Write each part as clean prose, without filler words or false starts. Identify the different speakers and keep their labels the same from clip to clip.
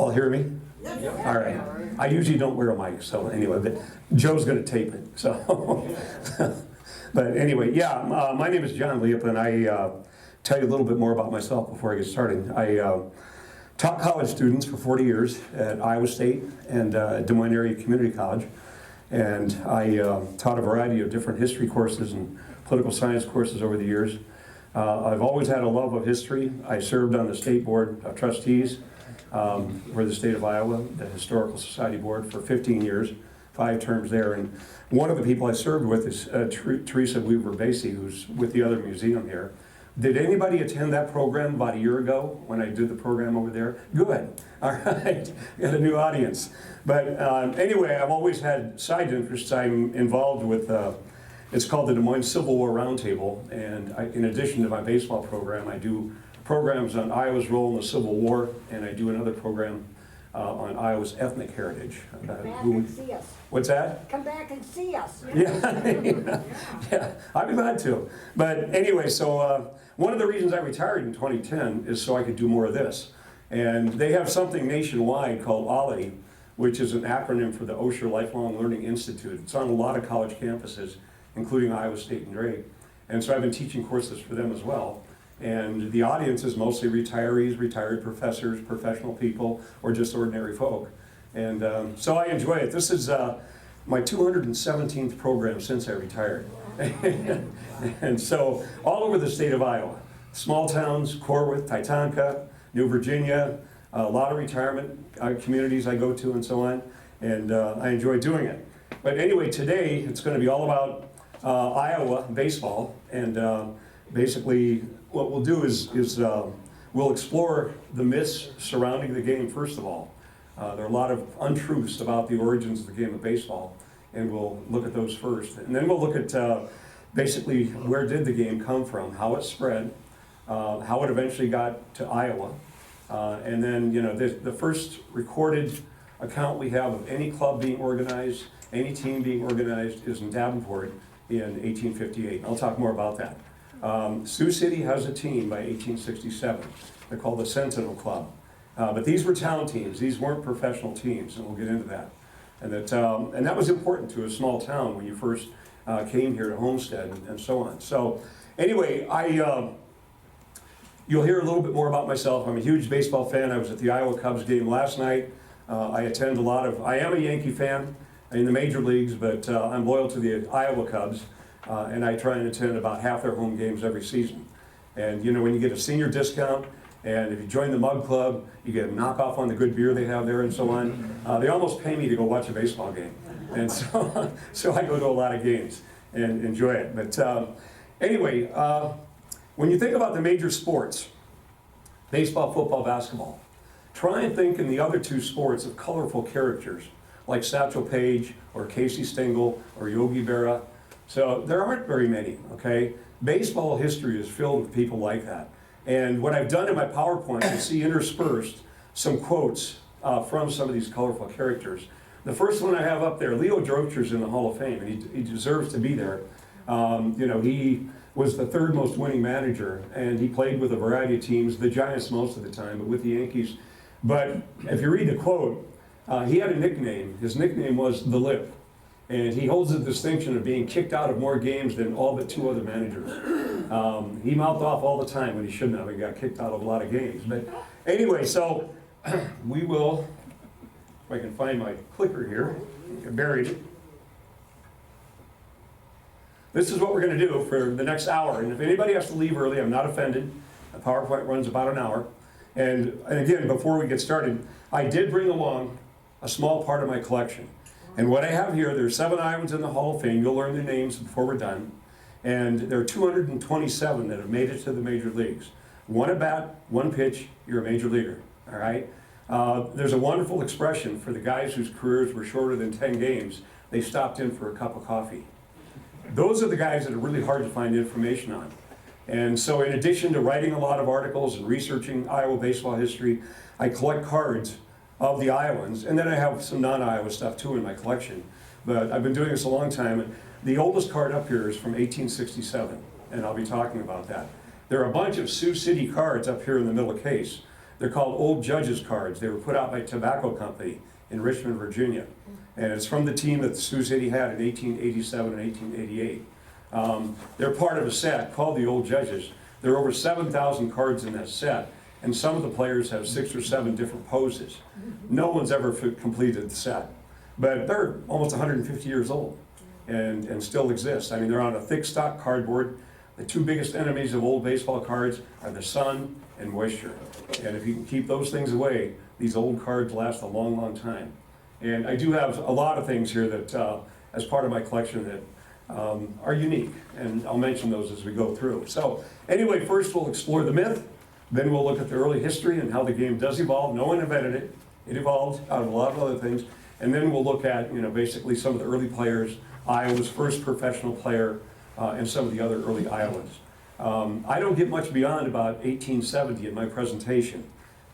Speaker 1: All hear me? All right. I usually don't wear a mic, so anyway, but Joe's going to tape it. So, but anyway, yeah, my name is John Liepa, and I tell you a little bit more about myself before I get started. I taught college students for 40 years at Iowa State and Des Moines Area Community College, and I taught a variety of different history courses and political science courses over the years. I've always had a love of history. I served on the State Board of Trustees for the state of Iowa, the Historical Society Board, for 15 years, 5 terms there. And one of the people I served with is Teresa Weaver-Basie, who's with the other museum here. Did anybody attend that program about a year ago when I did the program over there? Good. All right. Got a new audience. But anyway, I've always had side interests. I'm involved with, it's called the Des Moines Civil War Roundtable. And in addition to my baseball program, I do programs on Iowa's role in the Civil War, and I do another program on Iowa's ethnic heritage.
Speaker 2: Come back and see us.
Speaker 1: What's that?
Speaker 2: Come back and see us.
Speaker 1: Yeah, yeah, I'd be glad to. But anyway, so one of the reasons I retired in 2010 is so I could do more of this. And they have something nationwide called OLLI, which is an acronym for the Osher Lifelong Learning Institute. It's on a lot of college campuses, including Iowa State and Drake. And so I've been teaching courses for them as well. And the audience is mostly retirees, retired professors, professional people, or just ordinary folk. And so I enjoy it. This is my 217th program since I retired. And so all over the state of Iowa, small towns, Corwith, Titanca, New Virginia, a lot of retirement communities I go to and so on. And I enjoy doing it. But anyway, today it's going to be all about Iowa baseball. And basically, what we'll do is we'll explore the myths surrounding the game, first of all. There are a lot of untruths about the origins of the game of baseball, and we'll look at those first. And then we'll look at basically where did the game come from, how it spread, how it eventually got to Iowa. And then, you know, the first recorded account we have of any club being organized, any team being organized, is in Davenport in 1858. I'll talk more about that. Sioux City has a team by 1867. They're called the Sentinel Club. But these were town teams. These weren't professional teams, and we'll get into that. And that was important to a small town when you first came here to Homestead and so on. So anyway, you'll hear a little bit more about myself. I'm a huge baseball fan. I was at the Iowa Cubs game last night. I am a Yankee fan in the major leagues, but I'm loyal to the Iowa Cubs. And I try and attend about half their home games every season. And you know, when you get a senior discount, and if you join the Mug Club, you get a knockoff on the good beer they have there and so on. They almost pay me to go watch a baseball game. And so I go to a lot of games and enjoy it. But anyway, when you think about the major sports, baseball, football, basketball, try and think in the other 2 sports of colorful characters, like Satchel Paige or Casey Stengel or Yogi Berra. So there aren't very many, okay? Baseball history is filled with people like that. And what I've done in my PowerPoint, you see interspersed some quotes from some of these colorful characters. The first one I have up there, Leo Drocher's in the Hall of Fame, and he deserves to be there. You know, he was the 3rd most winning manager, and he played with a variety of teams, the Giants most of the time, but with the Yankees. But if you read the quote, he had a nickname. His nickname was The Lip. And he holds the distinction of being kicked out of more games than all but 2 other managers. He mouthed off all the time when he shouldn't have. He got kicked out of a lot of games. But anyway, so we will, if I can find my clicker here, I buried it. This is what we're going to do for the next hour. And if anybody has to leave early, I'm not offended. The PowerPoint runs about an hour. And again, before we get started, I did bring along a small part of my collection. And what I have here, there's 7 Iowans in the Hall of Fame. You'll learn their names before we're done. And there are 227 that have made it to the major leagues. 1 at bat, 1 pitch, you're a major leaguer, all right? There's a wonderful expression for the guys whose careers were shorter than 10 games. They stopped in for a cup of coffee. Those are the guys that are really hard to find information on. And so in addition to writing a lot of articles and researching Iowa baseball history, I collect cards of the Iowans, and then I have some non-Iowa stuff too in my collection. But I've been doing this a long time, and the oldest card up here is from 1867, and I'll be talking about that. There are a bunch of Sioux City cards up here in the middle case They're called Old Judges cards. They were put out by Tobacco Company in Richmond, Virginia. And it's from the team that Sioux City had in 1887 and 1888. They're part of a set called the Old Judges. There are over 7,000 cards in that set, and some of the players have 6 or 7 different poses. No one's ever completed the set, but they're almost 150 years old and still exist. I mean, they're on a thick stock cardboard. The 2 biggest enemies of old baseball cards are the sun and moisture. And if you can keep those things away, these old cards last a long, long time. And I do have a lot of things here that, as part of my collection, that are unique, and I'll mention those as we go through. So anyway, first we'll explore the myth, then we'll look at the early history and how the game does evolve. No one invented it. It evolved out of a lot of other things. And then we'll look at, basically some of the early players, Iowa's first professional player, and some of the other early Iowans. I don't get much beyond about 1870 in my presentation,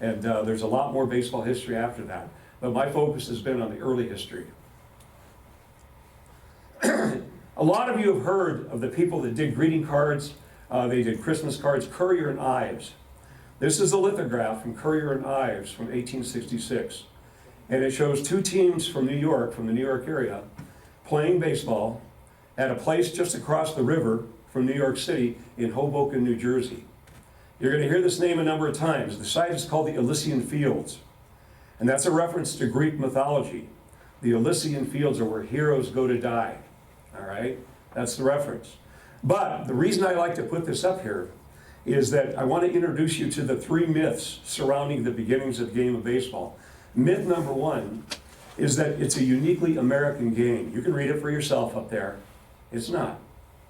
Speaker 1: and there's a lot more baseball history after that. But my focus has been on the early history. A lot of you have heard of the people that did greeting cards. They did Christmas cards, Currier and Ives. This is a lithograph from Currier and Ives from 1866. And it shows 2 teams from New York, from the New York area, playing baseball at a place just across the river from New York City in Hoboken, New Jersey. You're going to hear this name a number of times. The site is called the Elysian Fields. And that's a reference to Greek mythology. The Elysian Fields are where heroes go to die. All right? That's the reference. But the reason I like to put this up here is that I want to introduce you to the 3 myths surrounding the beginnings of the game of baseball. Myth number 1 is that it's a uniquely American game. You can read it for yourself up there. It's not.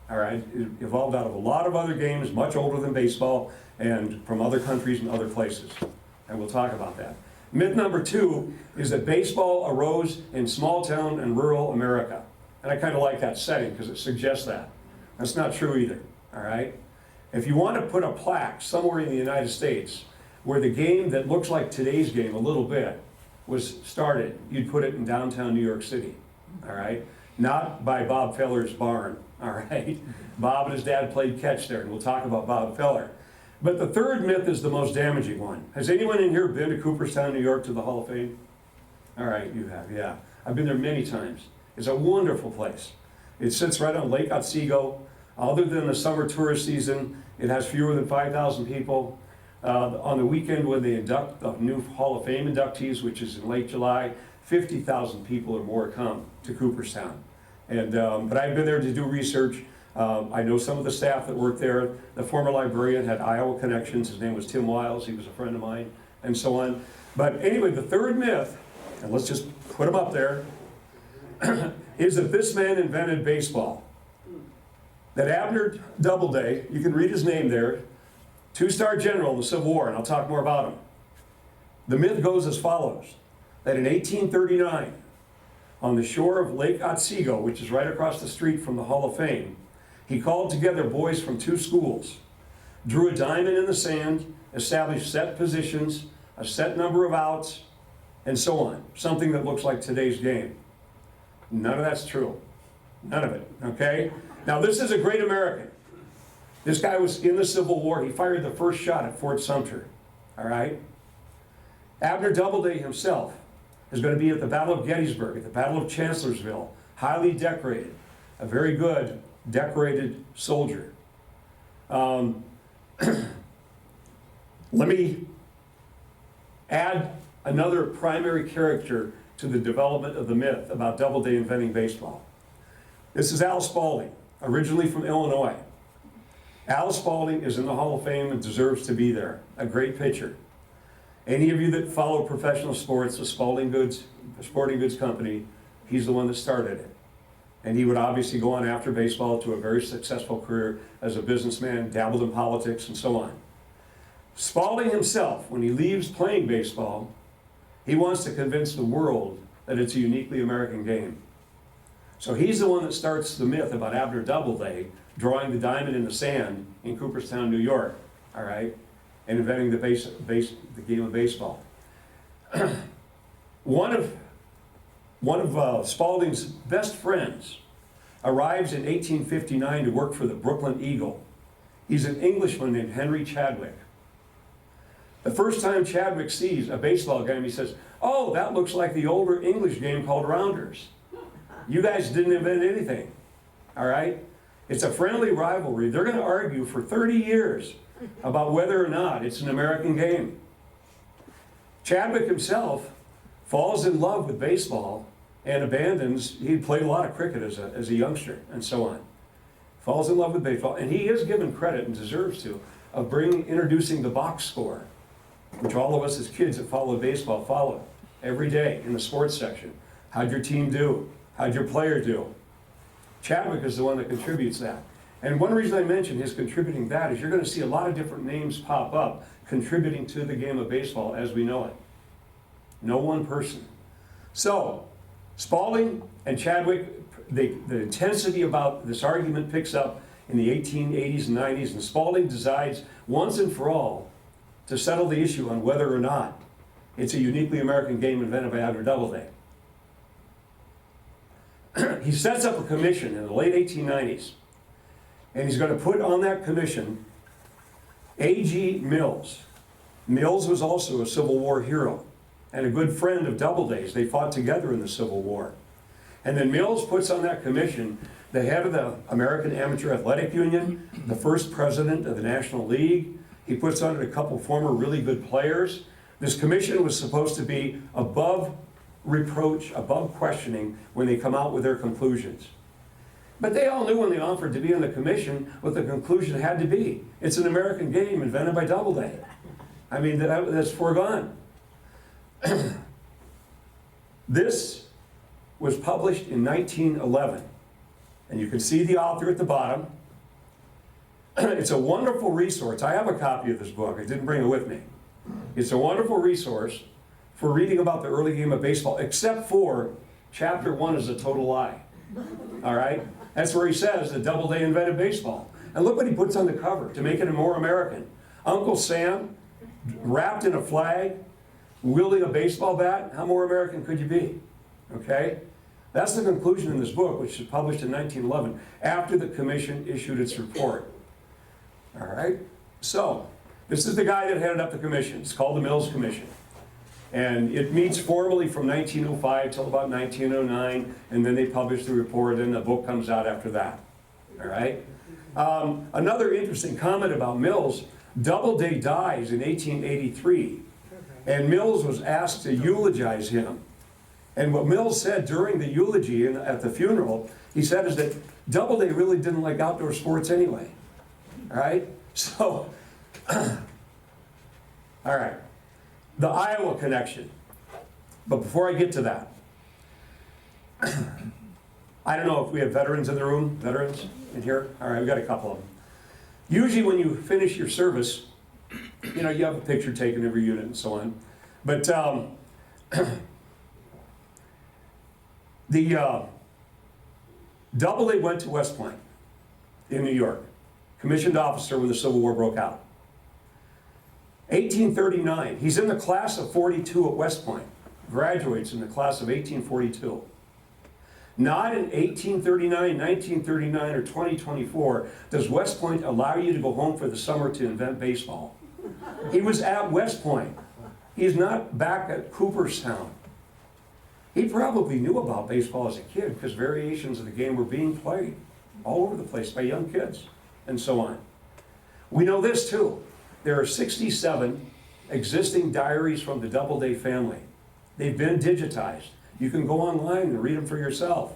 Speaker 1: All right? It evolved out of a lot of other games, much older than baseball, and from other countries and other places. And we'll talk about that. Myth number 2 is that baseball arose in small town and rural America. And I kind of like that setting because it suggests that. That's not true either, all right? If you want to put a plaque somewhere in the United States where the game that looks like today's game a little bit was started, you'd put it in downtown New York City, all right? Not by Bob Feller's barn, all right? Bob and his dad played catch there, and we'll talk about Bob Feller. But the 3rd myth is the most damaging one. Has anyone in here been to Cooperstown, New York, to the Hall of Fame? All right, you have, yeah. I've been there many times. It's a wonderful place. It sits right on Lake Otsego. Other than the summer tourist season, it has fewer than 5,000 people. On the weekend when they induct the new Hall of Fame inductees, which is in late July, 50,000 people or more come to Cooperstown. And, but I've been there to do research. I know some of the staff that worked there. The former librarian had Iowa connections. His name was Tim Wiles. He was a friend of mine, and so on. But anyway, the 3rd myth, and let's just put him up there, is that this man invented baseball. That Abner Doubleday, you can read his name there, 2-star general in the Civil War, and I'll talk more about him. The myth goes as follows, that in 1839, on the shore of Lake Otsego, which is right across the street from the Hall of Fame, he called together boys from 2 schools, drew a diamond in the sand, established set positions, a set number of outs, and so on. Something that looks like today's game. None of that's true. None of it, okay? Now, this is a great American. This guy was in the Civil War. He fired the first shot at Fort Sumter, all right? Abner Doubleday himself is going to be at the Battle of Gettysburg, at the Battle of Chancellorsville, highly decorated, a very good decorated soldier. Let me add another primary character to the development of the myth about Doubleday inventing baseball. This is Al Spalding, originally from Illinois. Al Spalding is in the Hall of Fame and deserves to be there. A great pitcher. Any of you that follow professional sports, the Sporting Goods Company, he's the one that started it. And he would obviously go on after baseball to a very successful career as a businessman, dabbled in politics, and so on. Spalding himself, when he leaves playing baseball, he wants to convince the world that it's a uniquely American game. So he's the one that starts the myth about Abner Doubleday drawing the diamond in the sand in Cooperstown, New York, all right, and inventing the game of baseball. One of Spalding's best friends arrives in 1859 to work for the Brooklyn Eagle. He's an Englishman named Henry Chadwick. The first time Chadwick sees a baseball game, he says, "Oh, that looks like the older English game called rounders. You guys didn't invent anything." All right? It's a friendly rivalry. They're going to argue for 30 years about whether or not it's an American game. Chadwick himself falls in love with baseball and abandons, he played a lot of cricket as a youngster and so on. Falls in love with baseball, and he is given credit, and deserves to, of introducing the box score, which all of us as kids that followed baseball follow every day in the sports section. How'd your team do? How'd your player do? Chadwick is the one that contributes that. And one reason I mention his contributing that is you're going to see a lot of different names pop up contributing to the game of baseball as we know it. No one person. So, Spalding and Chadwick, the intensity about this argument picks up in the 1880s and 90s, and Spalding decides once and for all to settle the issue on whether or not it's a uniquely American game invented by Abner Doubleday. He sets up a commission in the late 1890s, and he's going to put on that commission A.G. Mills. Mills was also a Civil War hero and a good friend of Doubleday's. They fought together in the Civil War. And then Mills puts on that commission the head of the American Amateur Athletic Union, the first president of the National League. He puts on it a couple former really good players. This commission was supposed to be above reproach, above questioning when they come out with their conclusions. But they all knew when they offered to be on the commission what the conclusion had to be. It's an American game invented by Doubleday. I mean, that's foregone. This was published in 1911, and you can see the author at the bottom. It's a wonderful resource. I have a copy of this book. I didn't bring it with me. It's a wonderful resource for reading about the early game of baseball, except for chapter 1 is a total lie. All right? That's where he says that Doubleday invented baseball. And look what he puts on the cover to make it more American. Uncle Sam, wrapped in a flag, wielding a baseball bat. How more American could you be? Okay? That's the conclusion in this book, which was published in 1911, after the commission issued its report. All right? So, this is the guy that headed up the commission. It's called the Mills Commission. And it meets formally from 1905 till about 1909, and then they publish the report, and the book comes out after that. All right? Another interesting comment about Mills, Doubleday dies in 1883, and Mills was asked to eulogize him. And what Mills said during the eulogy at the funeral, he said is that Doubleday really didn't like outdoor sports anyway. All right? So, all right. The Iowa connection. But before I get to that, I don't know if we have veterans in the room, veterans in here? All right, we've got a couple of them. Usually when you finish your service, you know, you have a picture taken of your unit and so on. But Doubleday went to West Point in New York, commissioned officer when the Civil War broke out. 1839, he's in the class of 42 at West Point, graduates in the class of 1842. Not in 1839, 1939, or 2024 does West Point allow you to go home for the summer to invent baseball. He was at West Point. He's not back at Cooperstown. He probably knew about baseball as a kid because variations of the game were being played all over the place by young kids and so on. We know this too. There are 67 existing diaries from the Doubleday family. They've been digitized. You can go online and read them for yourself.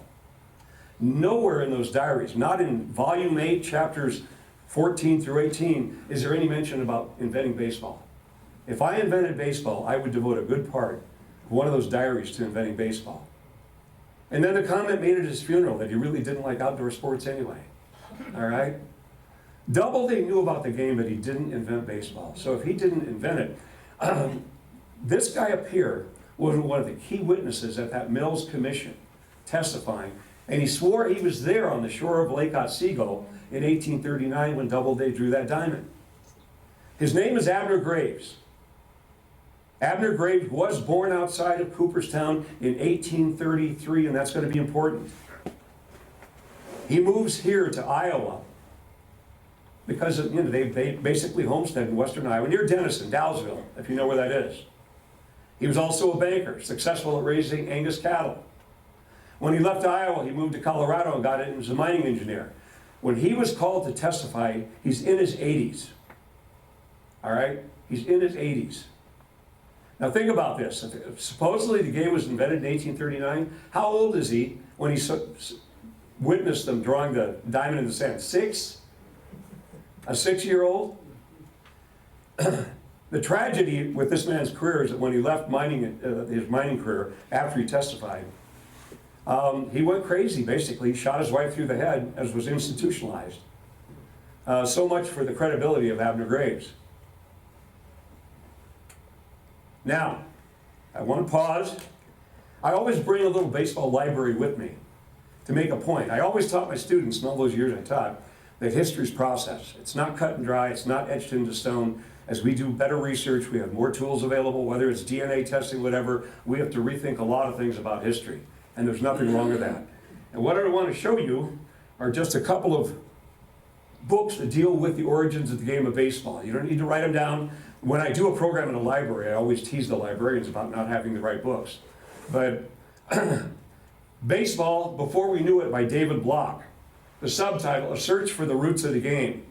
Speaker 1: Nowhere in those diaries, not in volume 8, chapters 14 through 18, is there any mention about inventing baseball. If I invented baseball, I would devote a good part of one of those diaries to inventing baseball. And then the comment made at his funeral that he really didn't like outdoor sports anyway. All right? Doubleday knew about the game, but he didn't invent baseball. So if he didn't invent it, this guy up here was one of the key witnesses at that Mills Commission testifying, and he swore he was there on the shore of Lake Otsego in 1839 when Doubleday drew that diamond. His name is Abner Graves. Abner Graves was born outside of Cooperstown in 1833, and that's going to be important. He moves here to Iowa because they basically homesteaded in western Iowa, near Denison, Dowsville, if you know where that is. He was also a banker, successful at raising Angus cattle. When he left Iowa, he moved to Colorado and got in as a mining engineer. When he was called to testify, he's in his 80s. All right? He's in his 80s. Now think about this. Supposedly the game was invented in 1839. How old is he when he witnessed them drawing the diamond in the sand? 6? A 6-year-old? The tragedy with this man's career is that when he left his mining career after he testified, he went crazy, basically. He shot his wife through the head, as was institutionalized. So much for the credibility of Abner Graves. Now, I want to pause. I always bring a little baseball library with me to make a point. I always taught my students, in all those years I taught, that history's process. It's not cut and dry, it's not etched into stone. As we do better research, we have more tools available, whether it's DNA testing, whatever, we have to rethink a lot of things about history. And there's nothing wrong with that. And what I want to show you are just a couple of books that deal with the origins of the game of baseball. You don't need to write them down. When I do a program in a library, I always tease the librarians about not having the right books. But Baseball, Before We Knew It by David Block. The subtitle, A Search for the Roots of the Game.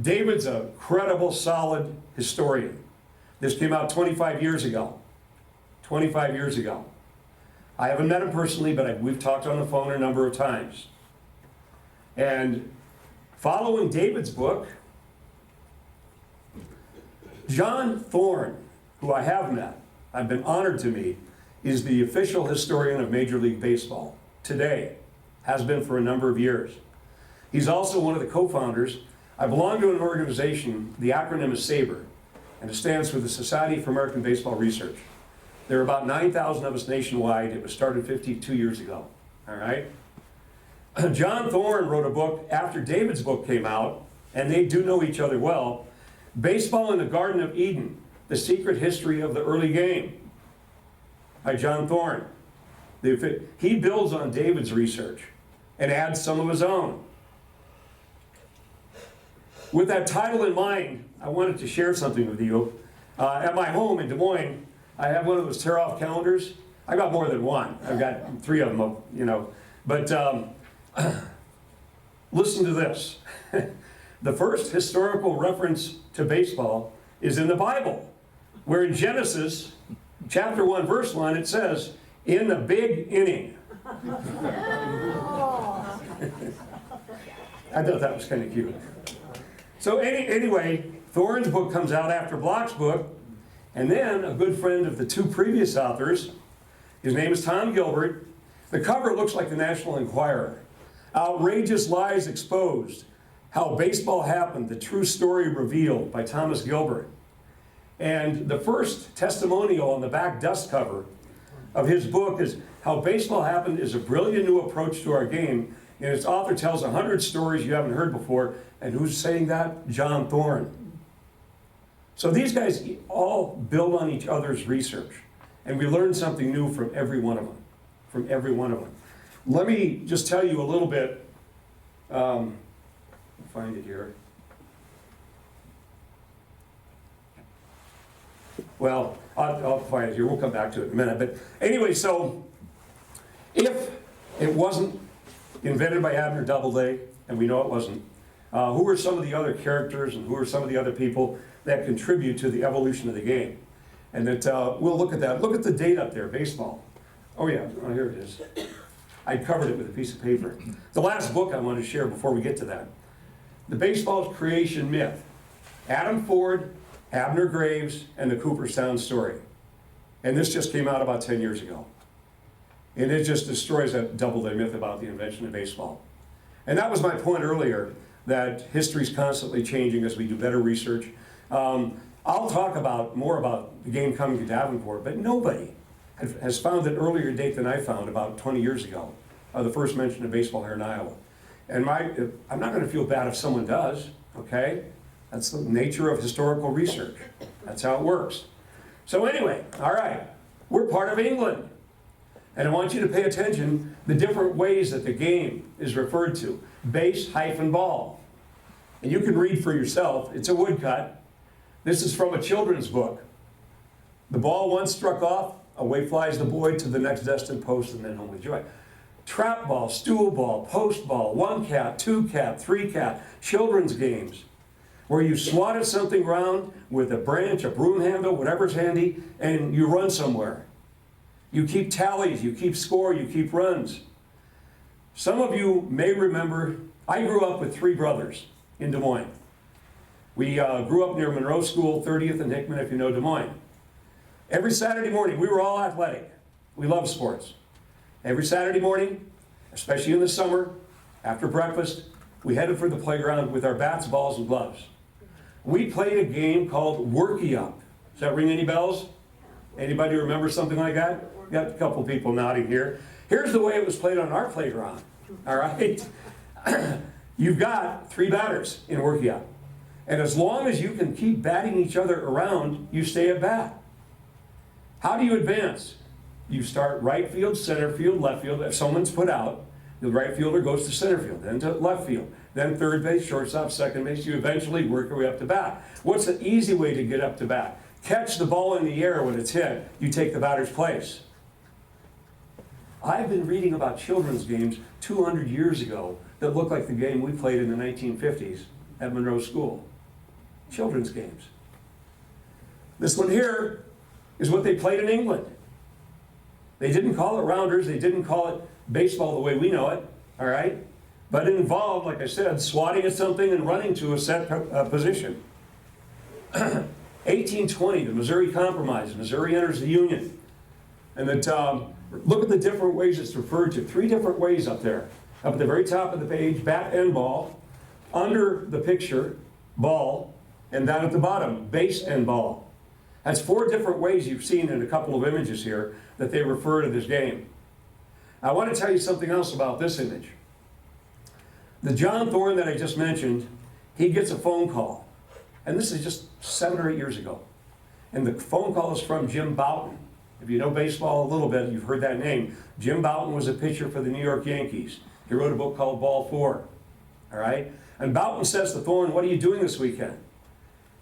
Speaker 1: David's a credible, solid historian. This came out 25 years ago. 25 years ago. I haven't met him personally, but we've talked on the phone a number of times. And following David's book, John Thorne, who I have met, I've been honored to meet, is the official historian of Major League Baseball today, has been for a number of years. He's also one of the co-founders. I belong to an organization, the acronym is SABR, and it stands for the Society for American Baseball Research. There are about 9,000 of us nationwide. It was started 52 years ago, all right? John Thorne wrote a book after David's book came out, and they do know each other well, Baseball in the Garden of Eden, The Secret History of the Early Game, by John Thorne. He builds on David's research and adds some of his own. With that title in mind, I wanted to share something with you. At my home in Des Moines, I have one of those tear-off calendars. I got more than one. I've got 3 of them, you know. But listen to this. The first historical reference to baseball is in the Bible, where in Genesis, chapter 1, verse 1, it says, in the big inning. I thought that was kind of cute. So anyway, Thorne's book comes out after Block's book, and then a good friend of the 2 previous authors, his name is Tom Gilbert. The cover looks like the National Enquirer. Outrageous Lies Exposed, How Baseball Happened, The True Story Revealed by Thomas Gilbert. And the first testimonial on the back dust cover of his book is How Baseball Happened is a brilliant new approach to our game. And its author tells 100 stories you haven't heard before. And who's saying that? John Thorne. So these guys all build on each other's research. And we learn something new from every one of them. From every one of them. Let me just tell you a little bit. I'll find it here. Well, I'll find it here. We'll come back to it in a minute. But anyway, so if it wasn't invented by Abner Doubleday, and we know it wasn't, who are some of the other characters and who are some of the other people that contribute to the evolution of the game? And that we'll look at that. Look at the date up there, baseball. Oh yeah, oh, here it is. I covered it with a piece of paper. The last book I want to share before we get to that. The Baseball's Creation Myth. Adam Ford, Abner Graves, and the Cooperstown Story. And this just came out about 10 years ago. And it just destroys that Doubleday myth about the invention of baseball. And that was my point earlier, that history's constantly changing as we do better research. I'll talk more about the game coming to Davenport, but nobody has found an earlier date than I found about 20 years ago, the first mention of baseball here in Iowa. And I'm not going to feel bad if someone does, okay? That's the nature of historical research. That's how it works. So anyway, all right, we're part of England. And I want you to pay attention the different ways that the game is referred to. Base-ball. And you can read for yourself. It's a woodcut. This is from a children's book. The ball once struck off, away flies the boy to the next destined post and then home with joy. Trap ball, stool ball, post ball, 1 cat, 2 cat, 3 cat, children's games, where you swatted something round with a branch, a broom handle, whatever's handy, and you run somewhere. You keep tallies, you keep score, you keep runs. Some of you may remember, I grew up with 3 brothers in Des Moines. We grew up near Monroe School, 30th and Hickman, if you know Des Moines. Every Saturday morning, we were all athletic. We loved sports. Every Saturday morning, especially in the summer, after breakfast, we headed for the playground with our bats, balls, and gloves. We played a game called Worky Up. Does that ring any bells? Anybody remember something like that? Got a couple people nodding here. Here's the way it was played on our playground. All right? You've got 3 batters in Worky Up. And as long as you can keep batting each other around, you stay at bat. How do you advance? You start right field, center field, left field. If someone's put out, the right fielder goes to center field, then to left field, then third base, shortstop, second base. You eventually work your way up to bat. What's the easy way to get up to bat? Catch the ball in the air when it's hit. You take the batter's place. I've been reading about children's games 200 years ago that look like the game we played in the 1950s at Monroe School. Children's games. This one here is what they played in England. They didn't call it rounders, they didn't call it baseball the way we know it, all right? But it involved, like I said, swatting at something and running to a set position. 1820, the Missouri Compromise. Missouri enters the Union. And that, look at the different ways it's referred to. 3 different ways up there. Up at the very top of the page, bat and ball. Under the picture, ball. And down at the bottom, base and ball. That's 4 different ways you've seen in a couple of images here that they refer to this game. I want to tell you something else about this image. The John Thorne that I just mentioned, he gets a phone call. And this is just 7 or 8 years ago. And the phone call is from Jim Bouton. If you know baseball a little bit, you've heard that name. Jim Bouton was a pitcher for the New York Yankees. He wrote a book called Ball 4. All right? And Bouton says to Thorne, "What are you doing this weekend?"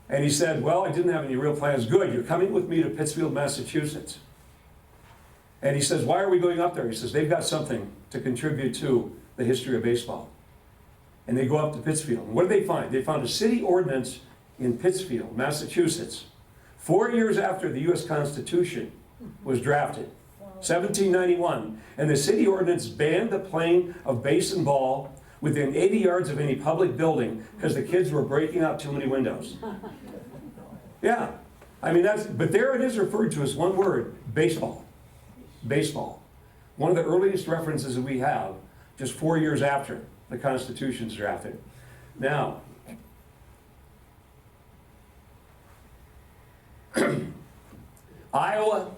Speaker 1: And he said, "Well, I didn't have any real plans." "Good, you're coming with me to Pittsfield, Massachusetts." And he says, "Why are we going up there?" He says, "They've got something to contribute to the history of baseball." And they go up to Pittsfield. And what did they find? They found a city ordinance in Pittsfield, Massachusetts, 4 years after the U.S. Constitution was drafted, 1791. And the city ordinance banned the playing of base and ball within 80 yards of any public building because the kids were breaking out too many windows. Yeah, I mean, but there it is referred to as one word, baseball. Baseball. One of the earliest references that we have, just 4 years after the Constitution's drafted. Now, Iowa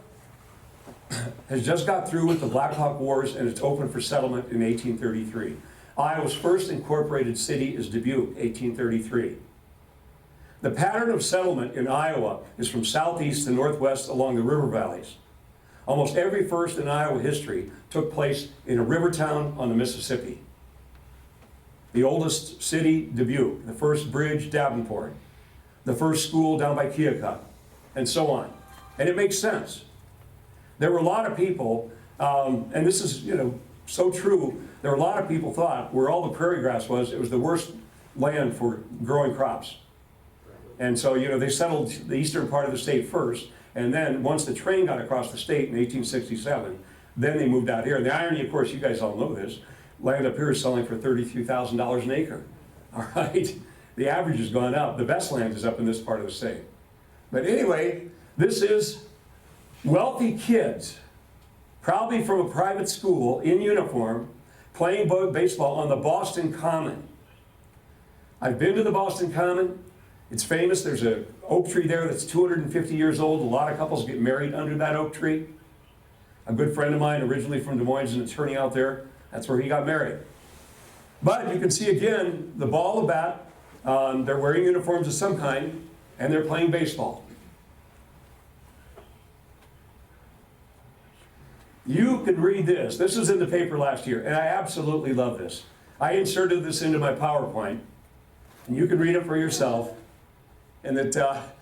Speaker 1: has just got through with the Black Hawk Wars and it's open for settlement in 1833. Iowa's first incorporated city is Dubuque, 1833. The pattern of settlement in Iowa is from southeast to northwest along the river valleys. Almost every first in Iowa history took place in a river town on the Mississippi. The oldest city, Dubuque. The first bridge, Davenport. The first school down by Keokuk, and so on. And it makes sense. There were a lot of people, and this is, so true, there were a lot of people thought where all the prairie grass was, it was the worst land for growing crops. And so, they settled the eastern part of the state first, and then once the train got across the state in 1867, then they moved out here. And the irony, of course, you guys all know this, land up here is selling for $33,000 an acre. All right? The average has gone up. The best land is up in this part of the state. But anyway, this is wealthy kids, probably from a private school, in uniform, playing baseball on the Boston Common. I've been to the Boston Common. It's famous. There's an oak tree there that's 250 years old. A lot of couples get married under that oak tree. A good friend of mine, originally from Des Moines, is an attorney out there. That's where he got married. But you can see again the ball, the bat. They're wearing uniforms of some kind, and they're playing baseball. You can read this. This was in the paper last year, and I absolutely love this. I inserted this into my PowerPoint. and you can read it for yourself, and that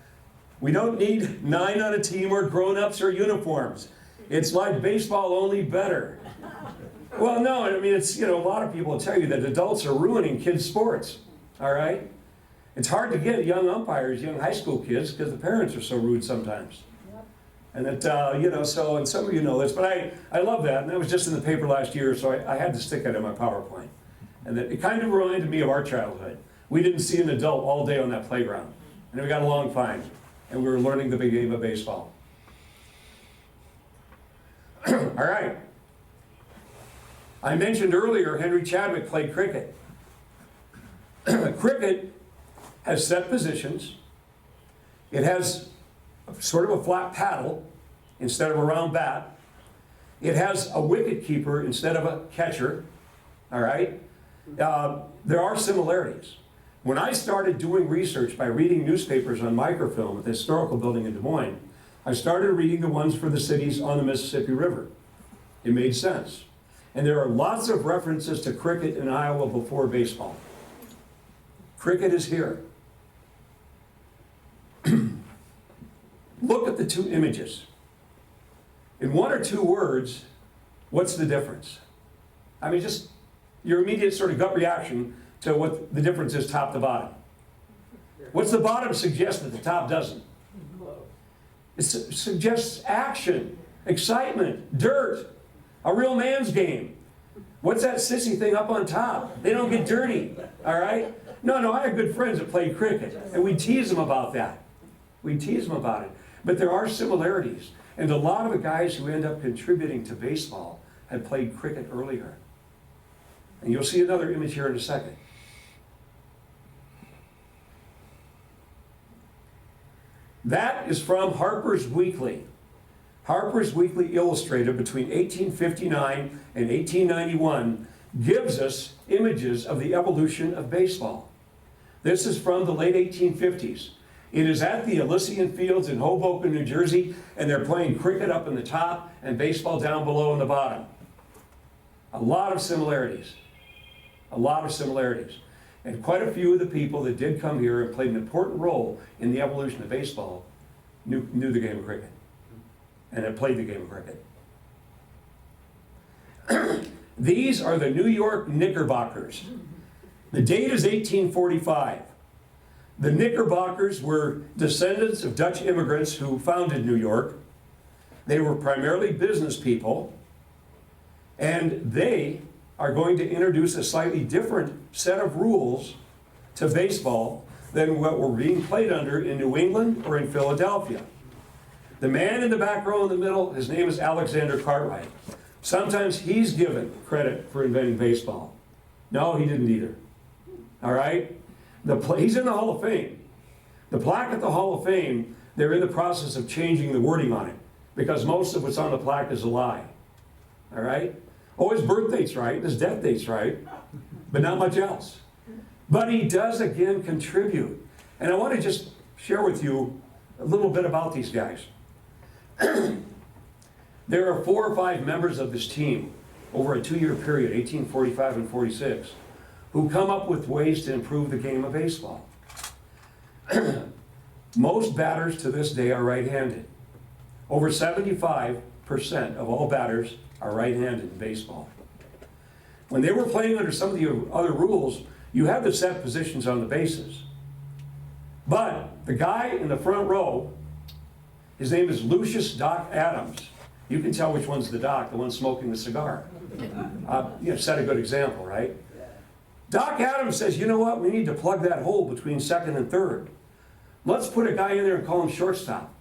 Speaker 1: we don't need 9 on a team or grown-ups or uniforms. It's like baseball, only better. Well, no, I mean, it's, a lot of people will tell you that adults are ruining kids' sports, all right? It's hard to get young umpires, young high school kids, because the parents are so rude sometimes. And that, so, and some of you know this, but I love that, and that was just in the paper last year, so I had to stick that in my PowerPoint. And that it kind of reminded me of our childhood. We didn't see an adult all day on that playground, and we got along fine, and we were learning the big game of baseball. All right. I mentioned earlier Henry Chadwick played cricket. Cricket has set positions. It has sort of a flat paddle instead of a round bat. It has a wicket keeper instead of a catcher. All right? There are similarities. When I started doing research by reading newspapers on microfilm at the historical building in Des Moines, I started reading the ones for the cities on the Mississippi River. It made sense. And there are lots of references to cricket in Iowa before baseball. Cricket is here. Look at the two images. In 1 or 2 words, what's the difference? I mean, just your immediate sort of gut reaction to what the difference is top to bottom. What's the bottom suggest that the top doesn't? It suggests action, excitement, dirt, a real man's game. What's that sissy thing up on top? They don't get dirty, all right? No, I have good friends that play cricket, and we tease them about that. We tease them about it. But there are similarities, and a lot of the guys who end up contributing to baseball had played cricket earlier. And you'll see another image here in a second. That is from Harper's Weekly. Harper's Weekly Illustrated between 1859 and 1891 gives us images of the evolution of baseball. This is from the late 1850s. It is at the Elysian Fields in Hoboken, New Jersey, and they're playing cricket up in the top and baseball down below in the bottom. A lot of similarities. A lot of similarities. And quite a few of the people that did come here and played an important role in the evolution of baseball knew the game of cricket and had played the game of cricket. These are the New York Knickerbockers. The date is 1845. The Knickerbockers were descendants of Dutch immigrants who founded New York. They were primarily business people, and they are going to introduce a slightly different set of rules to baseball than what were being played under in New England or in Philadelphia. The man in the back row in the middle, his name is Alexander Cartwright. Sometimes he's given credit for inventing baseball. No, he didn't either. All right? He's in the Hall of Fame. The plaque at the Hall of Fame, they're in the process of changing the wording on it because most of what's on the plaque is a lie. All right? Oh, his birth date's right, his death date's right, but not much else. But he does again contribute. And I want to just share with you a little bit about these guys. There are 4 or 5 members of this team over a 2-year period, 1845 and 46, who come up with ways to improve the game of baseball. Most batters to this day are right-handed. Over 75% of all batters are right-handed in baseball. When they were playing under some of the other rules, you had to set positions on the bases. But the guy in the front row, his name is Lucius Doc Adams. You can tell which one's the doc, the one smoking the cigar. Set a good example, right? Doc Adams says, you know what, we need to plug that hole between second and third. Let's put a guy in there and call him shortstop.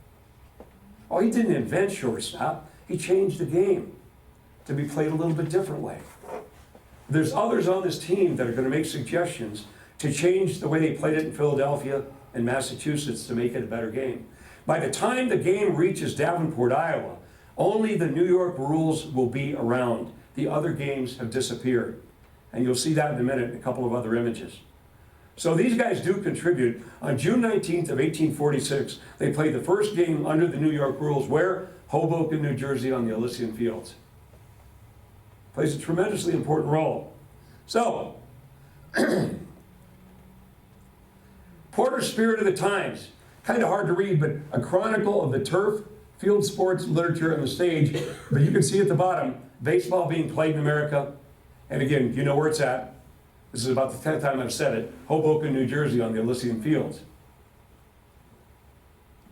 Speaker 1: Oh, he didn't invent shortstop. He changed the game to be played a little bit different way. There's others on this team that are going to make suggestions to change the way they played it in Philadelphia and Massachusetts to make it a better game. By the time the game reaches Davenport, Iowa, only the New York rules will be around. The other games have disappeared. And you'll see that in a minute in a couple of other images. So these guys do contribute. On June 19th of 1846, they played the first game under the New York rules. Where? Hoboken, New Jersey, on the Elysian Fields. Plays a tremendously important role. So, Porter's Spirit of the Times. Kind of hard to read, but a chronicle of the turf, field sports, literature, and the stage. But you can see at the bottom, baseball being played in America. And again, you know where it's at. This is about the 10th time I've said it. Hoboken, New Jersey on the Elysian Fields.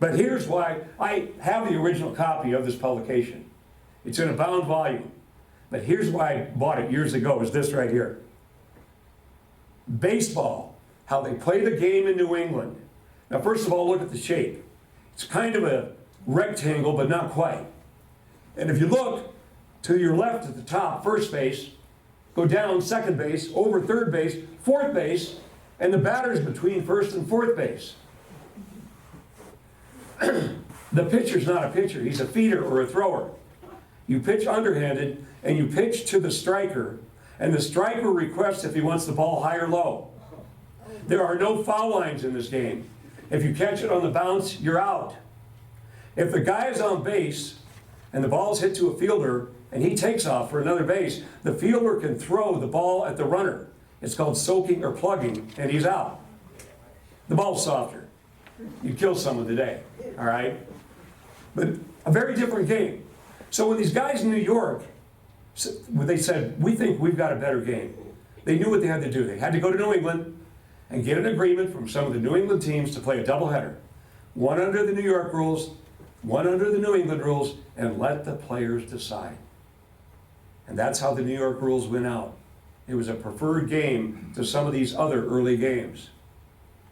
Speaker 1: But here's why I have the original copy of this publication. It's in a bound volume. But here's why I bought it years ago, is this right here. Baseball, how they play the game in New England. Now, first of all, look at the shape. It's kind of a rectangle, but not quite. And if you look to your left at the top, first base, go down second base, over third base, fourth base, and the batter's between first and fourth base. The pitcher's not a pitcher, he's a feeder or a thrower. You pitch underhanded, and you pitch to the striker, and the striker requests if he wants the ball high or low. There are no foul lines in this game. If you catch it on the bounce, you're out. If the guy is on base, and the ball's hit to a fielder, and he takes off for another base, the fielder can throw the ball at the runner. It's called soaking or plugging, and he's out. The ball's softer. You kill someone today, all right? But a very different game. So when these guys in New York, they said, we think we've got a better game. They knew what they had to do. They had to go to New England and get an agreement from some of the New England teams to play a doubleheader. One under the New York rules, one under the New England rules, and let the players decide. And that's how the New York rules went out. It was a preferred game to some of these other early games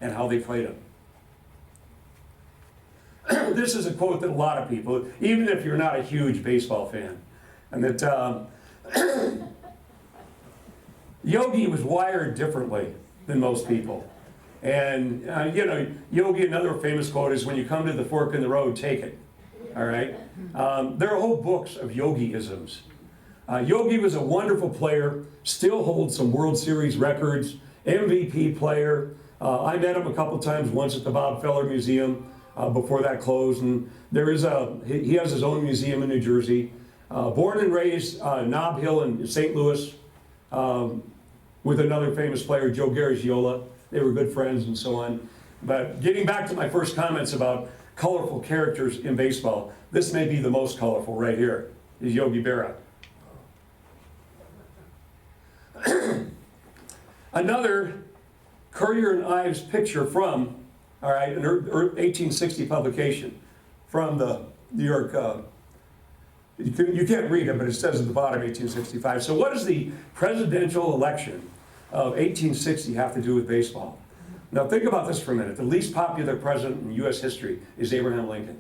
Speaker 1: and how they played them. This is a quote that a lot of people, even if you're not a huge baseball fan, and that Yogi was wired differently than most people. And, Yogi, another famous quote is, when you come to the fork in the road, take it. All right? There are whole books of Yogi-isms. Yogi was a wonderful player, still holds some World Series records, MVP player. I met him a couple times, once at the Bob Feller Museum before that closed. And he has his own museum in New Jersey. Born and raised Nob Hill in St. Louis with another famous player, Joe Garagiola. They were good friends and so on. But getting back to my first comments about colorful characters in baseball, this may be the most colorful right here, is Yogi Berra. Another Currier and Ives picture from, an 1860 publication from the New York, you can't read it, but it says at the bottom 1865. So what does the presidential election of 1860 have to do with baseball? Now think about this for a minute. The least popular president in U.S. history is Abraham Lincoln.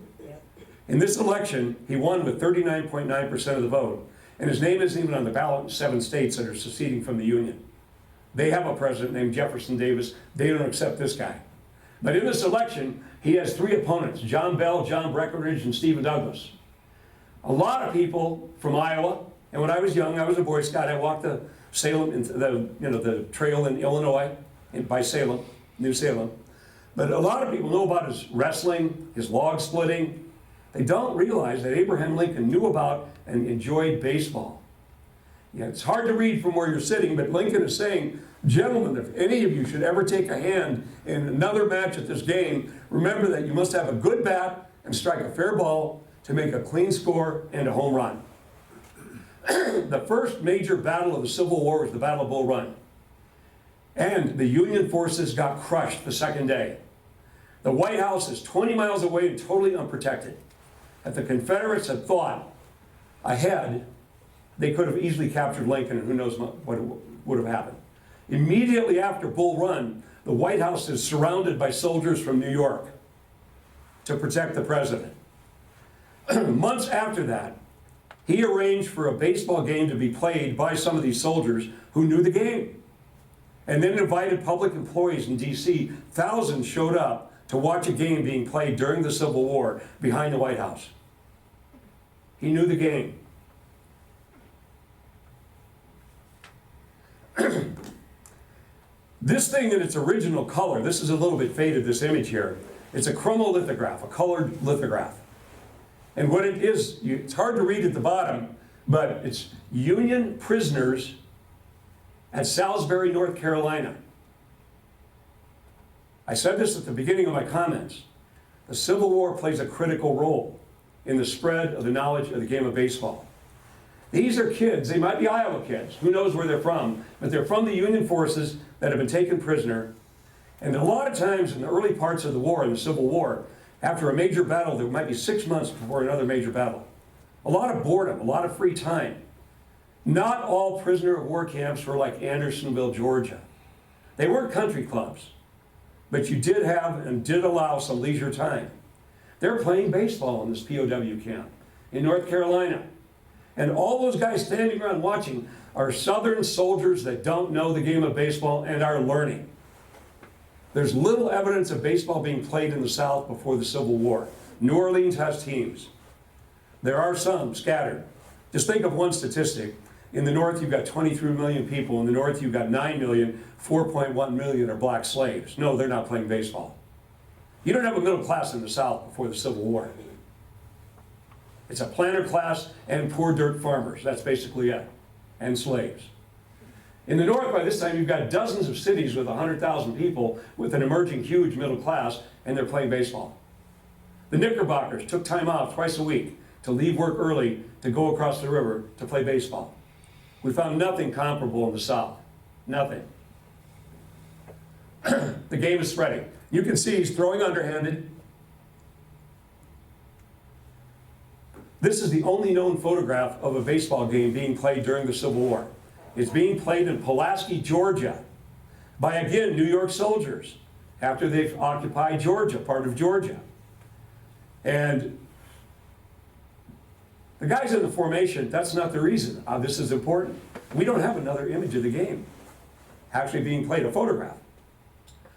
Speaker 1: In this election, he won with 39.9% of the vote, and his name isn't even on the ballot in 7 states that are seceding from the Union. They have a president named Jefferson Davis. They don't accept this guy. But in this election, he has 3 opponents, John Bell, John Breckinridge, and Stephen Douglas. A lot of people from Iowa, and when I was young, I was a Boy Scout. I walked the Salem, the trail in Illinois, by Salem, New Salem. But a lot of people know about his wrestling, his log splitting. They don't realize that Abraham Lincoln knew about and enjoyed baseball. Yeah, it's hard to read from where you're sitting, but Lincoln is saying, gentlemen, if any of you should ever take a hand in another match at this game, remember that you must have a good bat and strike a fair ball to make a clean score and a home run. The first major battle of the Civil War was the Battle of Bull Run. And the Union forces got crushed the second day. The White House is 20 miles away and totally unprotected. If the Confederates had thought ahead, they could have easily captured Lincoln, and who knows what would have happened. Immediately after Bull Run, the White House is surrounded by soldiers from New York to protect the president. Months after that, he arranged for a baseball game to be played by some of these soldiers who knew the game. And then invited public employees in D.C. Thousands showed up to watch a game being played during the Civil War behind the White House. He knew the game. This thing in its original color, this is a little bit faded, this image here. It's a chromolithograph, a colored lithograph. And what it is, it's hard to read at the bottom, but it's Union prisoners at Salisbury, North Carolina. I said this at the beginning of my comments. The Civil War plays a critical role in the spread of the knowledge of the game of baseball. These are kids, they might be Iowa kids, who knows where they're from, but they're from the Union forces that have been taken prisoner. And a lot of times in the early parts of the war, in the Civil War, after a major battle, there might be 6 months before another major battle. A lot of boredom, a lot of free time. Not all prisoner of war camps were like Andersonville, Georgia. They weren't country clubs, but you did have and did allow some leisure time. They're playing baseball in this POW camp in North Carolina. And all those guys standing around watching are Southern soldiers that don't know the game of baseball and are learning. There's little evidence of baseball being played in the South before the Civil War. New Orleans has teams. There are some scattered. Just think of one statistic. In the North, you've got 23 million people. In the North, you've got 9 million. 4.1 million are black slaves. No, they're not playing baseball. You don't have a middle class in the South before the Civil War. It's a planter class and poor dirt farmers. That's basically it. And slaves. In the North, by this time, you've got dozens of cities with 100,000 people with an emerging huge middle class, and they're playing baseball. The Knickerbockers took time off twice a week to leave work early to go across the river to play baseball. We found nothing comparable in the South. Nothing. The game is spreading. You can see he's throwing underhanded. This is the only known photograph of a baseball game being played during the Civil War. It's being played in Pulaski, Georgia, by, again, New York soldiers after they've occupied Georgia, part of Georgia. And the guys in the formation, that's not the reason. This is important. We don't have another image of the game actually being played, a photograph.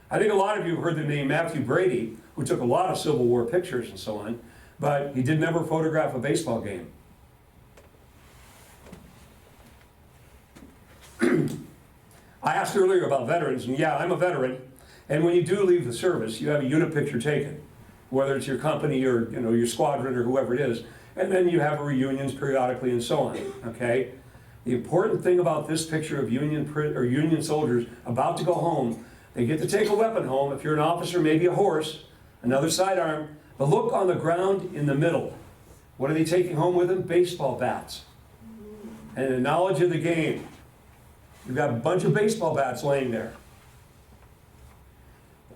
Speaker 1: I think a lot of you have heard the name Matthew Brady, who took a lot of Civil War pictures and so on, but he did never photograph a baseball game. I asked earlier about veterans, and yeah, I'm a veteran. And when you do leave the service, you have a unit picture taken, whether it's your company or your squadron or whoever it is, and then you have reunions periodically and so on. Okay. The important thing about this picture of Union soldiers about to go home, they get to take a weapon home. If you're an officer, maybe a horse, another sidearm. But look on the ground in the middle. What are they taking home with them? Baseball bats. And a knowledge of the game. You've got a bunch of baseball bats laying there.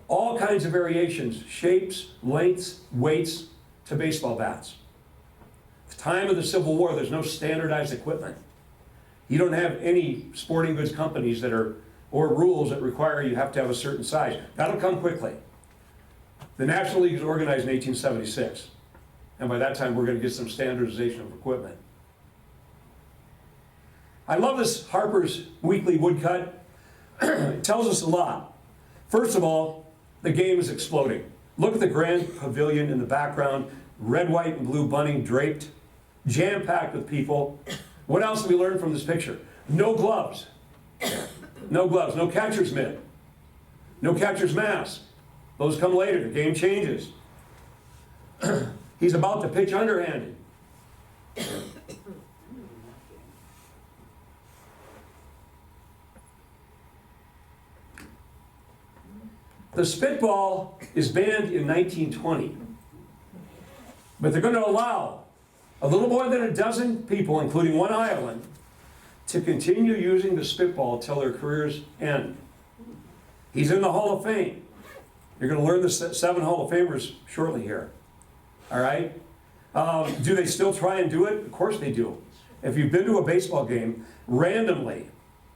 Speaker 1: All kinds of variations, shapes, lengths, weights to baseball bats. At the time of the Civil War, there's no standardized equipment. You don't have any sporting goods companies or rules that require you have to have a certain size. That'll come quickly. The National League was organized in 1876. And by that time, we're going to get some standardization of equipment. I love this Harper's Weekly woodcut. It tells us a lot. First of all, the game is exploding. Look at the grand pavilion in the background, red, white, and blue bunting draped, jam-packed with people. What else do we learn from this picture? No gloves. No gloves, no catcher's mitt, no catcher's mask. Those come later, the game changes. He's about to pitch underhanded. The spitball is banned in 1920, but they're going to allow a little more than a dozen people, including one Iowan, to continue using the spitball till their careers end. He's in the Hall of Fame. You're going to learn the 7 Hall of Famers shortly here. All right? Do they still try and do it? Of course they do. If you've been to a baseball game, randomly,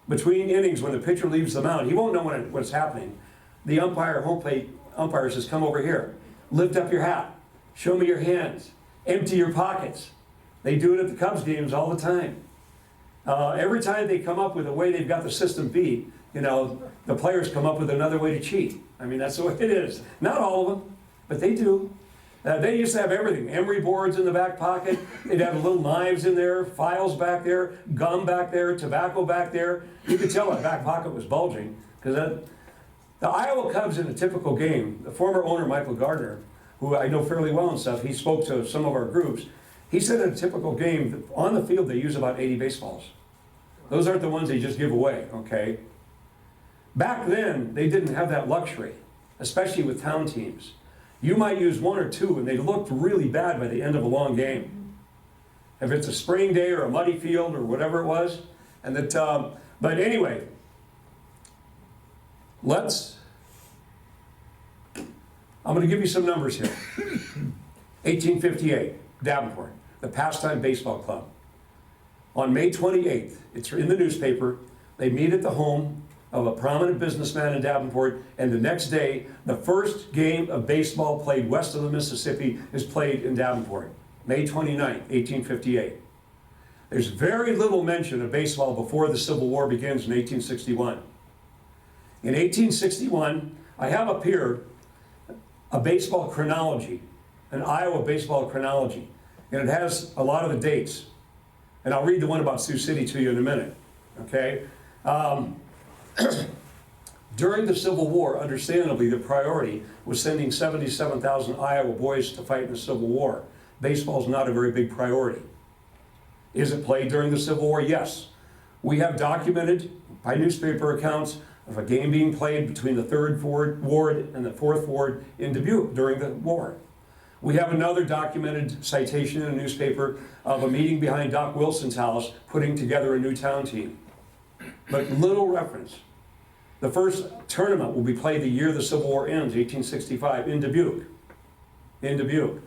Speaker 1: between innings when the pitcher leaves the mound, he won't know what's happening. The home plate umpire says, come over here. Lift up your hat. Show me your hands. Empty your pockets. They do it at the Cubs games all the time. Every time they come up with a way they've got the system beat, the players come up with another way to cheat. I mean, that's the way it is. Not all of them, but they do. They used to have everything. Emery boards in the back pocket. They'd have little knives in there, files back there, gum back there, tobacco back there. You could tell that back pocket was bulging. Because the Iowa Cubs in a typical game, the former owner, Michael Gardner, who I know fairly well and stuff, he spoke to some of our groups. He said in a typical game, on the field they use about 80 baseballs. Those aren't the ones they just give away, okay? Back then, they didn't have that luxury. especially with town teams. You might use one or two, and they looked really bad by the end of a long game. If it's a spring day or a muddy field or whatever it was, and that. But anyway, I'm going to give you some numbers here. 1858, Davenport, the Pastime Baseball Club. On May 28th, it's in the newspaper, they meet at the home of a prominent businessman in Davenport, and the next day, the first game of baseball played west of the Mississippi is played in Davenport. May 29th, 1858. There's very little mention of baseball before the Civil War begins in 1861. In 1861, I have up here a baseball chronology, an Iowa baseball chronology, and it has a lot of the dates. And I'll read the one about Sioux City to you in a minute, okay? During the Civil War, understandably, the priority was sending 77,000 Iowa boys to fight in the Civil War. Baseball's not a very big priority. Is it played during the Civil War? Yes. We have documented by newspaper accounts of a game being played between the 3rd Ward and the 4th Ward in Dubuque during the war. We have another documented citation in a newspaper of a meeting behind Doc Wilson's house putting together a new town team. But little reference. The first tournament will be played the year the Civil War ends, 1865, in Dubuque. In Dubuque.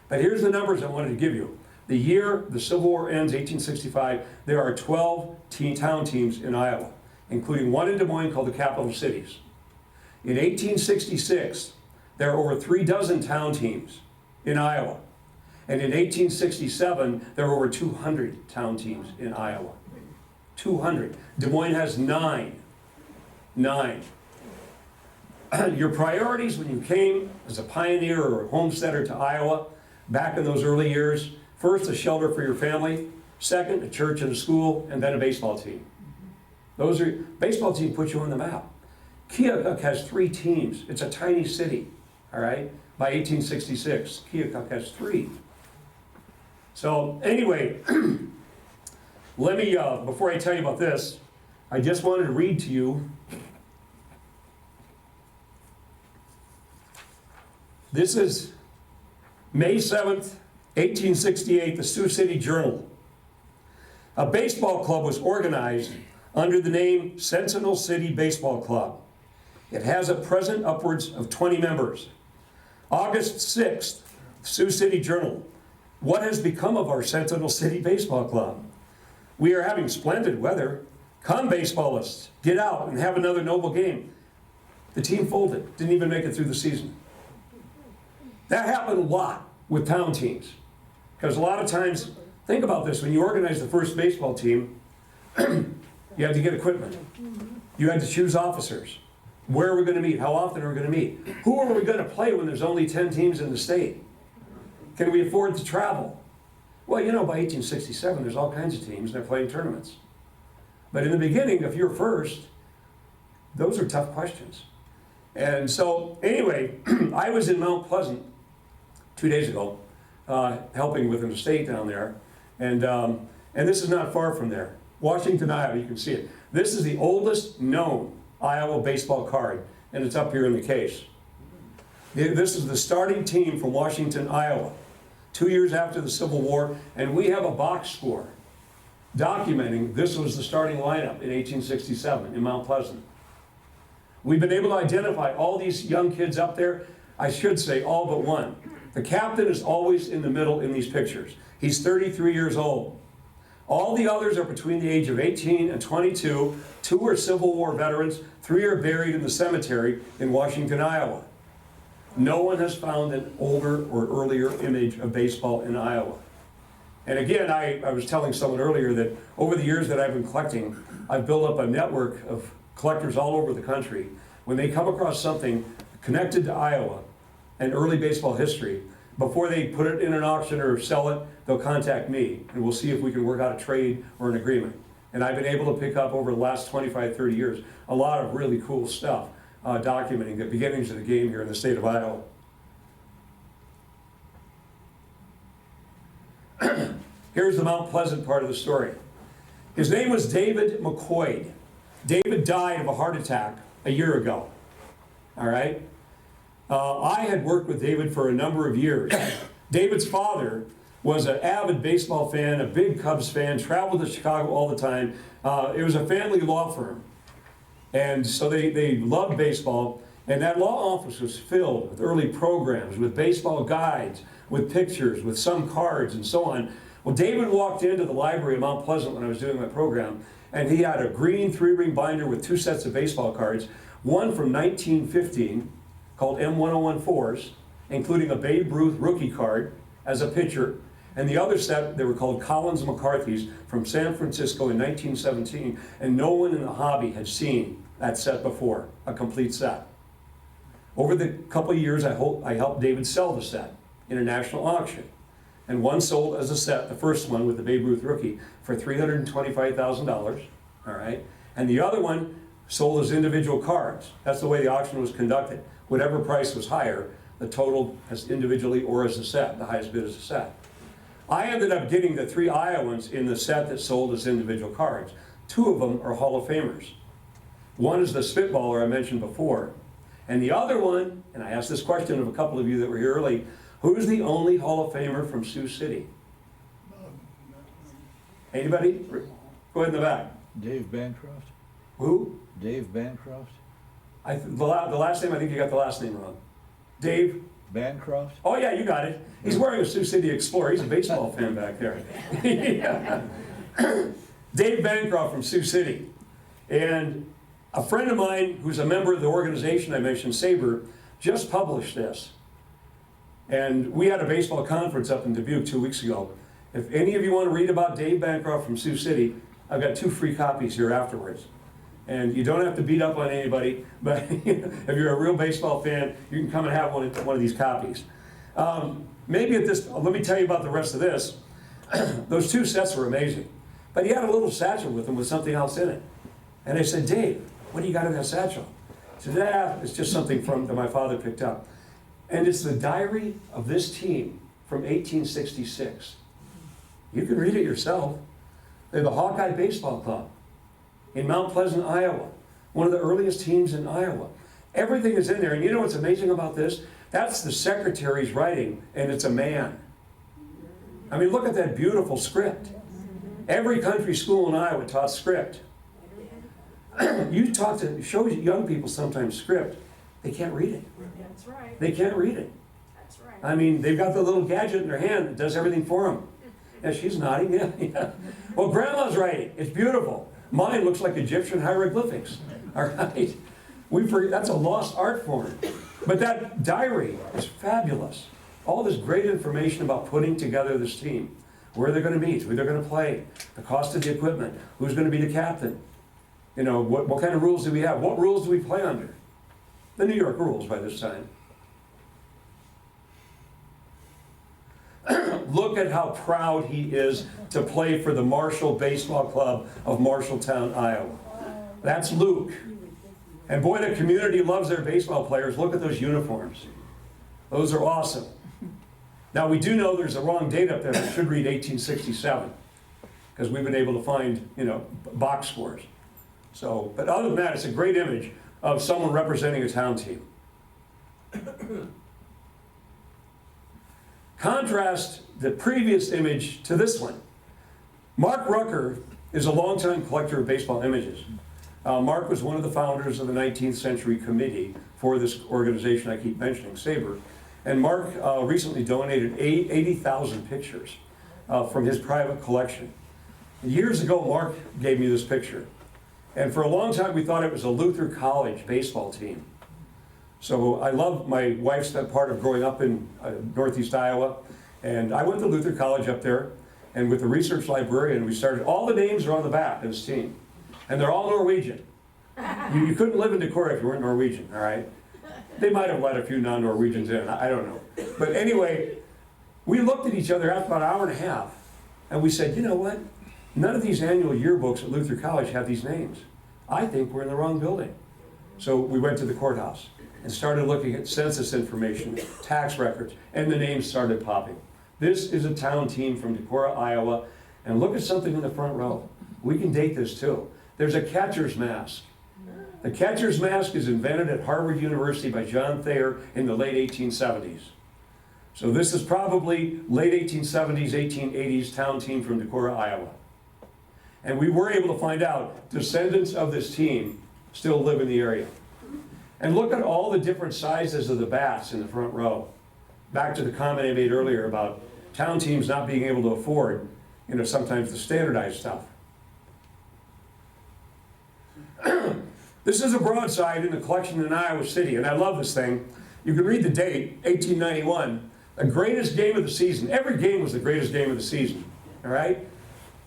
Speaker 1: But here's the numbers I wanted to give you. The year the Civil War ends, 1865, there are 12 town teams in Iowa, including one in Des Moines called the Capital Cities. In 1866, there are over 36 town teams in Iowa. And in 1867, there were over 200 town teams in Iowa. 200. Des Moines has 9. 9. Your priorities when you came as a pioneer or a homesteader to Iowa back in those early years, first a shelter for your family, second a church and a school, and then a baseball team. Baseball team puts you on the map. Keokuk has 3 teams. It's a tiny city, all right? By 1866, Keokuk has 3. So anyway, let me, before I tell you about this, I just wanted to read to you. This is May 7th, 1868, the Sioux City Journal. A baseball club was organized under the name Sentinel City Baseball Club. It has at present upwards of 20 members. August 6th, Sioux City Journal. What has become of our Sentinel City Baseball Club? We are having splendid weather. Come, baseballists, get out and have another noble game. The team folded, didn't even make it through the season. That happened a lot with town teams. Because a lot of times, think about this, when you organize the first baseball team, you had to get equipment. You had to choose officers. Where are we going to meet? How often are we going to meet? Who are we going to play when there's only 10 teams in the state? Can we afford to travel? Well, you know, by 1867, there's all kinds of teams and they're playing tournaments. But in the beginning, if you're first, those are tough questions. And so, anyway, I was in Mount Pleasant 2 days ago, helping with an estate down there. And this is not far from there. Washington, Iowa, you can see it. This is the oldest known Iowa baseball card, and it's up here in the case. This is the starting team from Washington, Iowa, 2 years after the Civil War, and we have a box score documenting this was the starting lineup in 1867 in Mount Pleasant. We've been able to identify all these young kids up there. I should say all but one. The captain is always in the middle in these pictures. He's 33 years old. All the others are between the age of 18 and 22. 2 are Civil War veterans. 3 are buried in the cemetery in Washington, Iowa. No one has found an older or earlier image of baseball in Iowa. And again, I was telling someone earlier that over the years that I've been collecting, I've built up a network of collectors all over the country. When they come across something connected to Iowa and early baseball history, before they put it in an auction or sell it, they'll contact me, and we'll see if we can work out a trade or an agreement. And I've been able to pick up over the last 25, 30 years, a lot of really cool stuff documenting the beginnings of the game here in the state of Iowa. Here's the Mount Pleasant part of the story. His name was David McCoy. David died of a heart attack a year ago. All right? I had worked with David for a number of years. David's father was an avid baseball fan, a big Cubs fan, traveled to Chicago all the time. It was a family law firm. And so they loved baseball. And that law office was filled with early programs, with baseball guides, with pictures, with some cards and so on. Well, David walked into the library of Mount Pleasant when I was doing my program, and he had a green 3-ring binder with 2 sets of baseball cards, one from 1915 called M1014s, including a Babe Ruth rookie card as a pitcher, and the other set, they were called Collins McCarthy's from San Francisco in 1917, and no one in the hobby had seen that set before, a complete set. Over the couple of years, I helped David sell the set in a national auction. And one sold as a set, the first one with the Babe Ruth rookie, for $325,000, all right? And the other one sold as individual cards. That's the way the auction was conducted. Whatever price was higher, the total as individually or as a set, the highest bid as a set. I ended up getting the 3 Iowans in the set that sold as individual cards. 2 of them are Hall of Famers. One is the Spitballer I mentioned before. And the other one, and I asked this question of a couple of you that were here early, who's the only Hall of Famer from Sioux City? Anybody? Go ahead in the back.
Speaker 3: Dave Bancroft.
Speaker 1: Who?
Speaker 3: Dave Bancroft.
Speaker 1: The last name, I think you got the last name wrong. Dave?
Speaker 3: Bancroft.
Speaker 1: Oh yeah, you got it. He's wearing a Sioux City Explorer. He's a baseball fan back there. Yeah. Dave Bancroft from Sioux City. And a friend of mine who's a member of the organization I mentioned, SABR, just published this. And we had a baseball conference up in Dubuque 2 weeks ago. If any of you want to read about Dave Bancroft from Sioux City, I've got 2 free copies here afterwards. And you don't have to beat up on anybody, but if you're a real baseball fan, you can come and have one of these copies. Maybe at this, let me tell you about the rest of this. Those 2 sets were amazing. But he had a little satchel with him with something else in it. And I said, Dave, what do you got in that satchel? He said, it's just something that my father picked up. And it's the diary of this team from 1866. You can read it yourself. They're the Hawkeye Baseball Club in Mount Pleasant, Iowa. One of the earliest teams in Iowa. Everything is in there. And you know what's amazing about this? That's the secretary's writing, and it's a man. I mean, look at that beautiful script. Every country school in Iowa taught script. You show young people sometimes script, they can't read it.
Speaker 2: That's right.
Speaker 1: They can't read it.
Speaker 2: That's right.
Speaker 1: I mean, they've got the little gadget in their hand that does everything for them. Yeah, she's nodding, yeah. Well, Grandma's writing, it's beautiful. Mine looks like Egyptian hieroglyphics, all right? That's a lost art form. But that diary is fabulous. All this great information about putting together this team, where they're going to meet, who they're going to play, the cost of the equipment, who's going to be the captain. You know, what kind of rules do we have? What rules do we play under? The New York rules by this time. Look at how proud he is to play for the Marshall Baseball Club of Marshalltown, Iowa. That's Luke. And boy, the community loves their baseball players. Look at those uniforms. Those are awesome. Now, we do know there's a wrong date up there. It should read 1867, because we've been able to find, box scores. So, but other than that, it's a great image of someone representing a town team. Contrast the previous image to this one. Mark Rucker is a longtime collector of baseball images. Mark was one of the founders of the 19th Century Committee for this organization I keep mentioning, SABR. And Mark recently donated 80,000 pictures from his private collection. Years ago, Mark gave me this picture. And for a long time, we thought it was a Luther College baseball team. So my wife spent part of growing up in Northeast Iowa, and I went to Luther College up there, and with the research librarian, we started, all the names are on the back of this team, and they're all Norwegian. You couldn't live in Decorah if you weren't Norwegian, all right? They might have let a few non-Norwegians in, I don't know. But anyway, we looked at each other after about an hour and a half, and we said, you know what? None of these annual yearbooks at Luther College have these names. I think we're in the wrong building. So we went to the courthouse and started looking at census information, tax records, and the names started popping. This is a town team from Decorah, Iowa, and look at something in the front row. We can date this too. There's a catcher's mask The catcher's mask is invented at Harvard University by John Thayer in the late 1870s. So this is probably late 1870s, 1880s town team from Decorah, Iowa. And we were able to find out descendants of this team still live in the area. And look at all the different sizes of the bats in the front row. Back to the comment I made earlier about town teams not being able to afford, sometimes the standardized stuff. This is a broadside in the collection in Iowa City, and I love this thing. You can read the date, 1891, the greatest game of the season. Every game was the greatest game of the season, all right?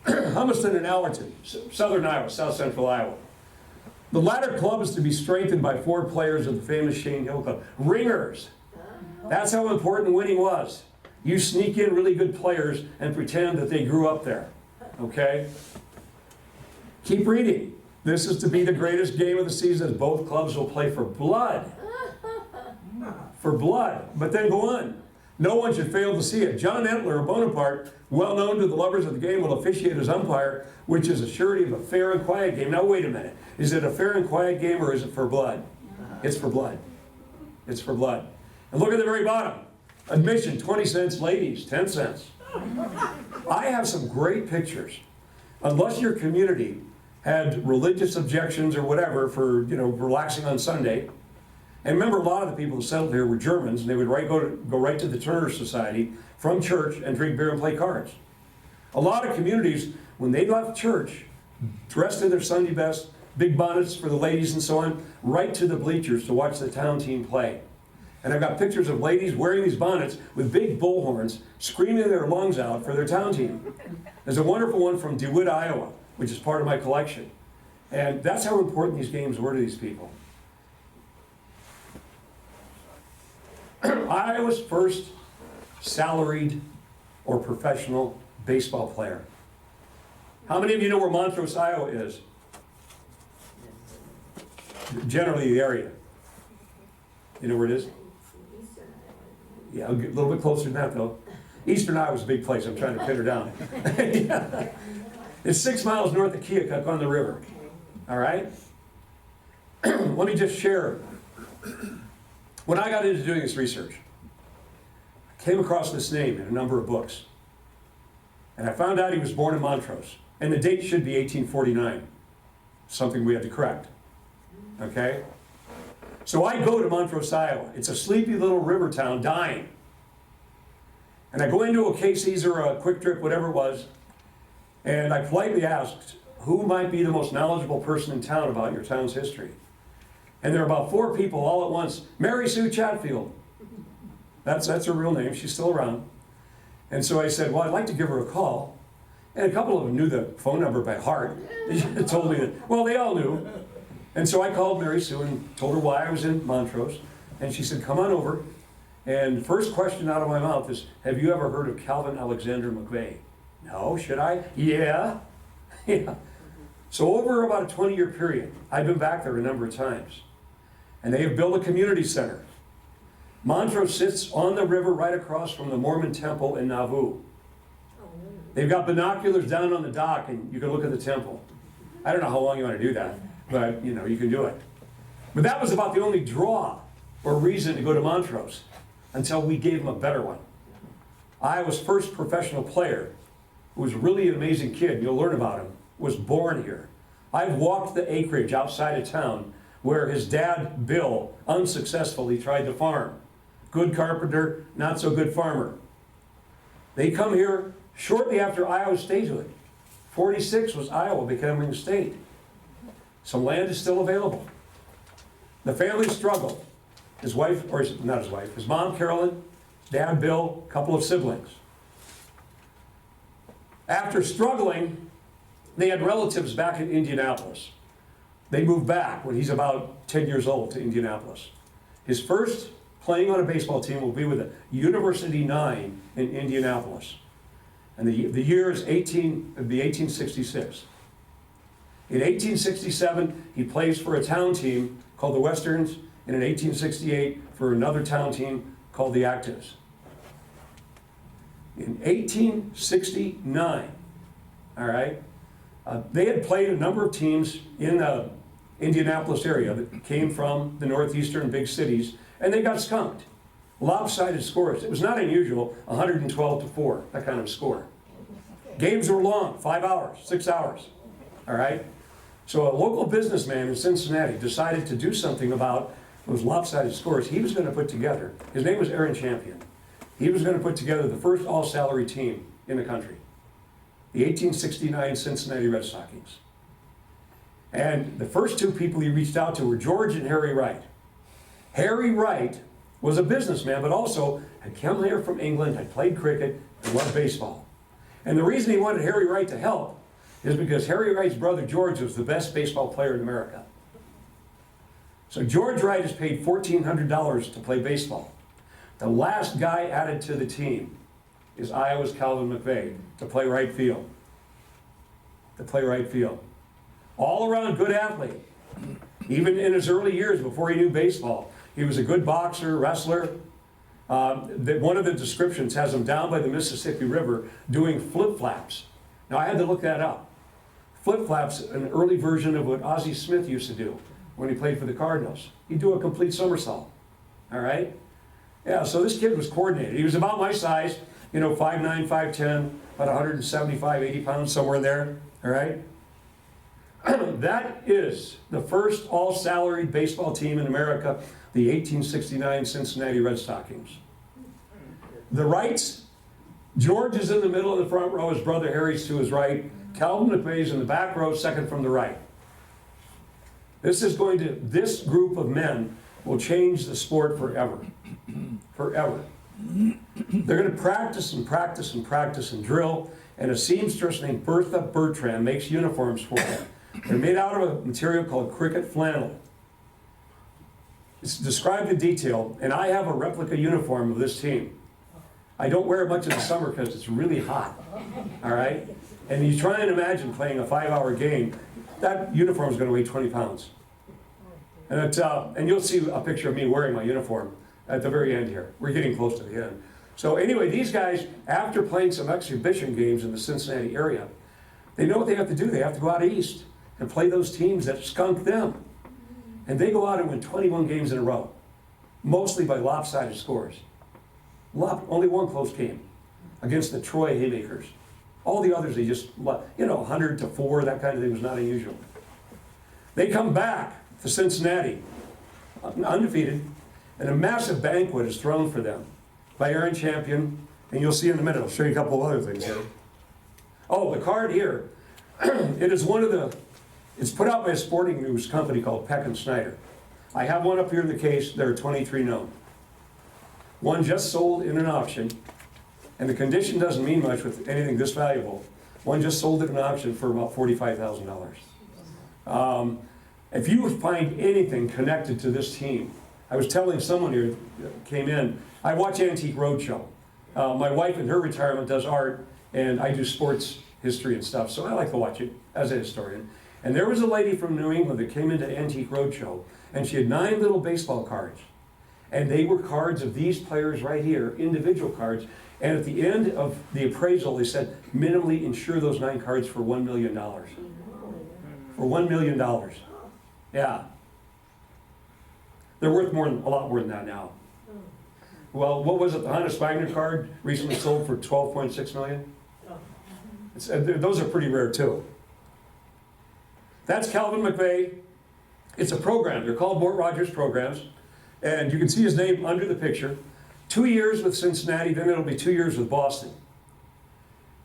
Speaker 1: Humiston and Allerton, southern Iowa, south central Iowa. The latter club is to be strengthened by 4 players of the famous Shane Hill Club. Ringers. That's how important winning was. You sneak in really good players and pretend that they grew up there, okay? Keep reading. This is to be the greatest game of the season, as both clubs will play for blood. For blood. But then go on. No one should fail to see it. John Entler of Bonaparte, well known to the lovers of the game, will officiate as umpire, which is a surety of a fair and quiet game. Now wait a minute. Is it a fair and quiet game, or is it for blood? It's for blood. It's for blood. And look at the very bottom. Admission, 20 cents. Ladies, 10 cents. I have some great pictures. Unless your community had religious objections or whatever for, relaxing on Sunday. And remember, a lot of the people who settled here were Germans, and they would go right to the Turner Society from church and drink beer and play cards. A lot of communities, when they left church, dressed in their Sunday best, big bonnets for the ladies and so on, right to the bleachers to watch the town team play. And I've got pictures of ladies wearing these bonnets with big bullhorns, screaming their lungs out for their town team. There's a wonderful one from DeWitt, Iowa, which is part of my collection. And that's how important these games were to these people. Iowa's first salaried or professional baseball player. How many of you know where Montrose, Iowa is? Generally the area. You know where it is? Yeah, a little bit closer than that though. Eastern Iowa's a big place. I'm trying to pin her down. Yeah. It's 6 miles north of Keokuk on the river. All right? Let me just share. When I got into doing this research, I came across this name in a number of books. And I found out he was born in Montrose. And the date should be 1849. Something we had to correct. Okay? So I go to Montrose, Iowa. It's a sleepy little river town dying. And I go into a Casey's or a Quick Trip, whatever it was, and I politely asked, who might be the most knowledgeable person in town about your town's history? And there are about 4 people all at once. Mary Sue Chatfield. That's her real name. She's still around. And so I said, well, I'd like to give her a call. And a couple of them knew the phone number by heart. They told me that, well, they all knew. And so I called Mary Sue and told her why I was in Montrose. And she said, come on over. And the first question out of my mouth is, have you ever heard of Calvin Alexander McVey? No, should I? Yeah. Yeah. So over about a 20-year period, I've been back there a number of times. And they have built a community center. Montrose sits on the river right across from the Mormon temple in Nauvoo. They've got binoculars down on the dock and you can look at the temple. I don't know how long you want to do that, but you can do it. But that was about the only draw or reason to go to Montrose until we gave them a better one. Iowa's first professional player, who was really an amazing kid, and you'll learn about him, was born here. I've walked the acreage outside of town where his dad, Bill, unsuccessfully tried to farm. Good carpenter, not so good farmer. They come here shortly after Iowa's statehood. 46 was Iowa becoming a state. Some land is still available. The family struggled. His wife, or not his wife, his mom, Carolyn, dad, Bill, a couple of siblings. After struggling, they had relatives back in Indianapolis. They moved back when he's about 10 years old to Indianapolis. His first playing on a baseball team will be with the University 9 in Indianapolis. And the year is 1866. In 1867, he plays for a town team called the Westerns, and in 1868 for another town team called the Actives. In 1869, all right, they had played a number of teams in Indianapolis area that came from the northeastern big cities, and they got skunked. Lopsided scores. It was not unusual, 112-4, that kind of score. Games were long, 5 hours, 6 hours, all right? So a local businessman in Cincinnati decided to do something about those lopsided scores. He was going to put together, his name was Aaron Champion, he was going to put together the first all-salary team in the country, the 1869 Cincinnati Red Stockings. And the first two people he reached out to were George and Harry Wright. Harry Wright was a businessman, but also had come here from England, had played cricket, and loved baseball. And the reason he wanted Harry Wright to help is because Harry Wright's brother George was the best baseball player in America. So George Wright is paid $1,400 to play baseball. The last guy added to the team is Iowa's Calvin McVey to play right field. To play right field. All around good athlete. Even in his early years before he knew baseball, he was a good boxer, wrestler. One of the descriptions has him down by the Mississippi River doing flip-flaps. Now I had to look that up. Flip-flaps, an early version of what Ozzie Smith used to do when he played for the Cardinals. He'd do a complete somersault, all right? Yeah, so this kid was coordinated. He was about my size, 5'9", 5'10", about 175, 80 pounds, somewhere in there, all right? That is the first all-salaried baseball team in America, the 1869 Cincinnati Red Stockings. The Wrights, George is in the middle of the front row, his brother Harry's to his right, Calvin McVey's in the back row, second from the right. This group of men will change the sport forever. Forever. They're going to practice and practice and practice and drill, and a seamstress named Bertha Bertram makes uniforms for them. They're made out of a material called cricket flannel. It's described in detail, and I have a replica uniform of this team. I don't wear it much in the summer because it's really hot, all right? And you try and imagine playing a 5-hour game, that uniform is going to weigh 20 pounds. And you'll see a picture of me wearing my uniform at the very end here. We're getting close to the end. So anyway, these guys, after playing some exhibition games in the Cincinnati area, they know what they have to do. They have to go out east and play those teams that skunk them. And they go out and win 21 games in a row, mostly by lopsided scores. Only one close game against the Troy Haymakers. All the others, they just, 100-4, that kind of thing was not unusual. They come back to Cincinnati, undefeated, and a massive banquet is thrown for them by Aaron Champion, and you'll see in a minute, I'll show you a couple of other things here. Oh, the card here, it's put out by a sporting news company called Peck and Snyder. I have one up here in the case, there are 23 known. One just sold in an auction, and the condition doesn't mean much with anything this valuable. One just sold at an auction for about $45,000. If you find anything connected to this team, I was telling someone here came in, I watch Antique Roadshow. My wife in her retirement does art, and I do sports history and stuff, so I like to watch it as a historian. And there was a lady from New England that came into Antique Roadshow, and she had 9 little baseball cards. And they were cards of these players right here, individual cards. And at the end of the appraisal, they said, minimally insure those 9 cards for $1 million. For $1 million. Yeah. They're worth a lot more than that now. Well, what was it? The Honus Wagner card recently sold for $12.6 million. Those are pretty rare too. That's Calvin McVey. It's a program. They're called Mort Rogers programs. And you can see his name under the picture. 2 years with Cincinnati, then it'll be 2 years with Boston.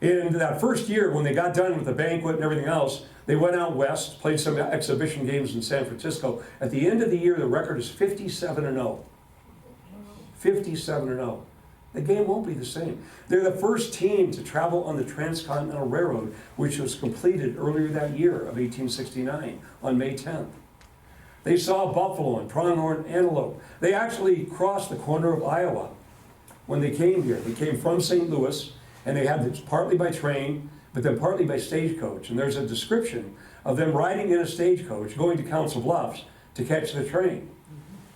Speaker 1: In that first year, when they got done with the banquet and everything else, they went out west, played some exhibition games in San Francisco. At the end of the year, the record is 57-0. 57-0. The game won't be the same. They're the first team to travel on the Transcontinental Railroad, which was completed earlier that year of 1869 on May 10th. They saw buffalo and pronghorn antelope. They actually crossed the corner of Iowa when they came here. They came from St. Louis, and they had this partly by train, but then partly by stagecoach. And there's a description of them riding in a stagecoach, going to Council Bluffs to catch the train.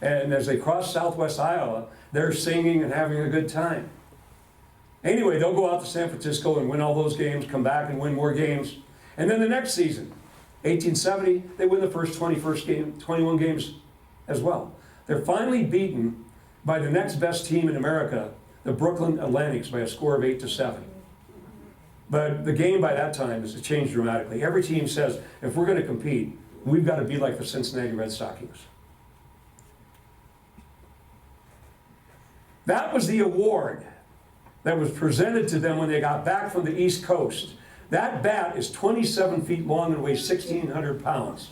Speaker 1: And as they cross southwest Iowa, they're singing and having a good time. Anyway, they'll go out to San Francisco and win all those games, come back and win more games. And then the next season, 1870, they win the first 21 games as well. They're finally beaten by the next best team in America, the Brooklyn Atlantics, by a score of 8-7. But the game by that time has changed dramatically. Every team says, if we're going to compete, we've got to be like the Cincinnati Red Stockings. That was the award that was presented to them when they got back from the East Coast. That bat is 27 feet long and weighs 1,600 pounds.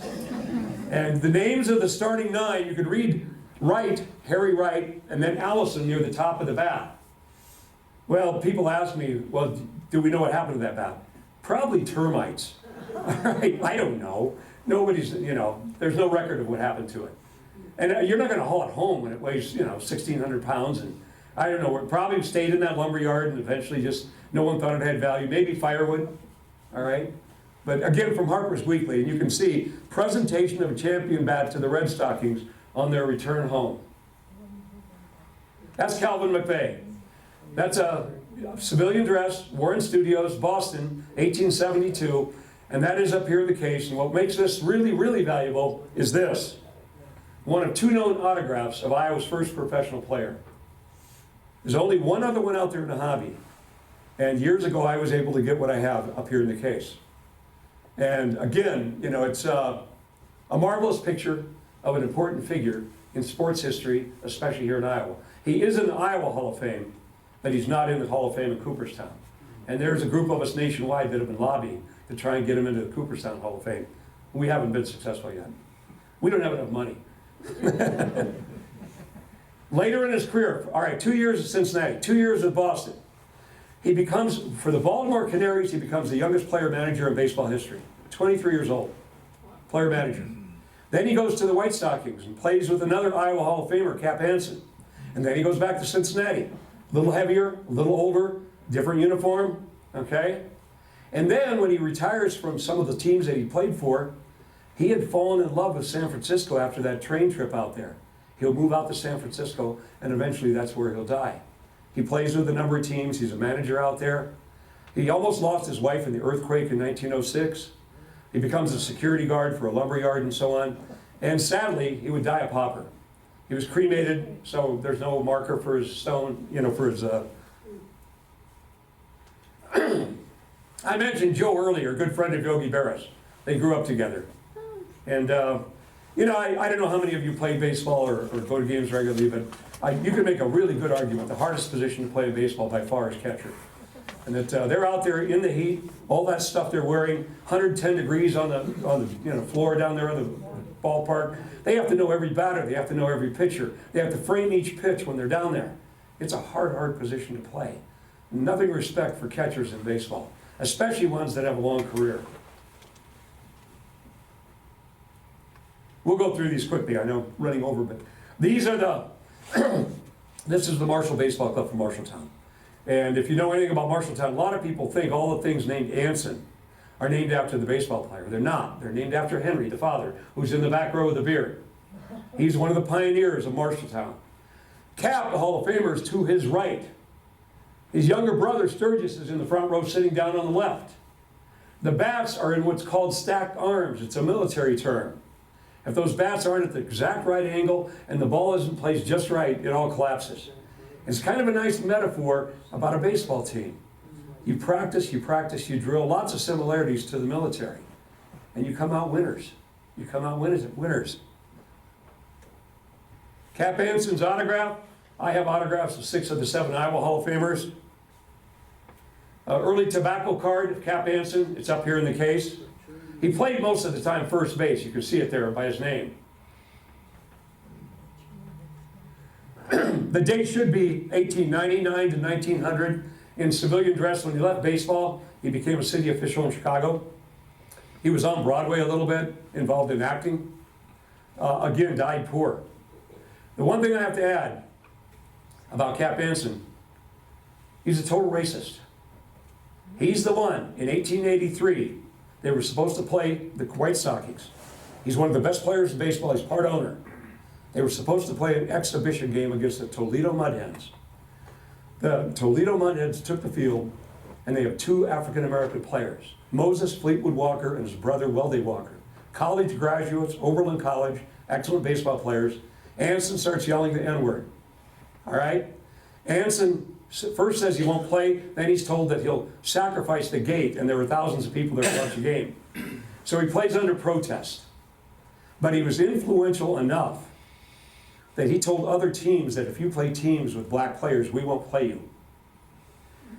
Speaker 1: And the names of the starting 9, you could read Wright, Harry Wright, and then Allison near the top of the bat. Well, people ask me, well, do we know what happened to that bat? Probably termites. All right, I don't know. Nobody's, there's no record of what happened to it. And you're not going to haul it home when it weighs, 1,600 pounds. And I don't know, it probably stayed in that lumber yard and eventually just, no one thought it had value. Maybe firewood, all right? But again, from Harper's Weekly, and you can see, presentation of a champion bat to the Red Stockings on their return home. That's Calvin McVey. That's a civilian dress, Warren Studios, Boston, 1872. And that is up here in the case. And what makes this really, really valuable is this. One of 2 known autographs of Iowa's first professional player. There's only one other one out there in the hobby. And years ago, I was able to get what I have up here in the case. And again, it's a marvelous picture of an important figure in sports history, especially here in Iowa. He is in the Iowa Hall of Fame, but he's not in the Hall of Fame in Cooperstown. And there's a group of us nationwide that have been lobbying to try and get him into the Cooperstown Hall of Fame. We haven't been successful yet. We don't have enough money. Later in his career, all right, 2 years at Cincinnati, 2 years at Boston. He becomes, for the Baltimore Canaries, he becomes the youngest player manager in baseball history. 23 years old, player manager. Then he goes to the White Stockings and plays with another Iowa Hall of Famer, Cap Hansen. And then he goes back to Cincinnati. A little heavier, a little older, different uniform, okay? And then when he retires from some of the teams that he played for, he had fallen in love with San Francisco after that train trip out there. He'll move out to San Francisco, and eventually that's where he'll die. He plays with a number of teams. He's a manager out there. He almost lost his wife in the earthquake in 1906. He becomes a security guard for a lumber yard and so on. And sadly, he would die a pauper. He was cremated, so there's no marker for his stone, for his... I mentioned Joe earlier, a good friend of Yogi Berra's. They grew up together. And, I don't know how many of you play baseball or go to games regularly, but you can make a really good argument. The hardest position to play in baseball by far is catcher. And that they're out there in the heat, all that stuff they're wearing, 110 degrees on the floor down there on the ballpark. They have to know every batter. They have to know every pitcher. They have to frame each pitch when they're down there. It's a hard position to play. Nothing respect for catchers in baseball, especially ones that have a long career. We'll go through these quickly. I know running over, but these are the, this is the Marshall Baseball Club from Marshalltown. And if you know anything about Marshalltown, a lot of people think all the things named Anson are named after the baseball player. They're not. They're named after Henry, the father, who's in the back row with the beard. He's one of the pioneers of Marshalltown. Cap, the Hall of Famer, is to his right. His younger brother, Sturgis, is in the front row sitting down on the left. The bats are in what's called stacked arms. It's a military term. If those bats aren't at the exact right angle and the ball isn't placed just right, it all collapses. It's kind of a nice metaphor about a baseball team. You practice, you drill, lots of similarities to the military. And you come out winners. You come out winners. Cap Anson's autograph. I have autographs of 6 of the 7 Iowa Hall of Famers. Early tobacco card of Cap Anson. It's up here in the case. He played most of the time first base. You can see it there by his name. The date should be 1899 to 1900. In civilian dress when he left baseball, he became a city official in Chicago. He was on Broadway a little bit, involved in acting. Again, died poor. The one thing I have to add about Cap Anson, he's a total racist. He's the one, in 1883, they were supposed to play the White Stockings. He's one of the best players in baseball. He's part owner. They were supposed to play an exhibition game against the Toledo Mudhens. The Toledo Mudhens took the field, and they have 2 African-American players, Moses Fleetwood Walker and his brother Weldy Walker. college graduates, Oberlin College, excellent baseball players. Anson starts yelling the N-word, all right? Anson first says he won't play, then he's told that he'll sacrifice the gate, and there were thousands of people there to watch the game. So he plays under protest. But he was influential enough that he told other teams that if you play teams with black players, we won't play you.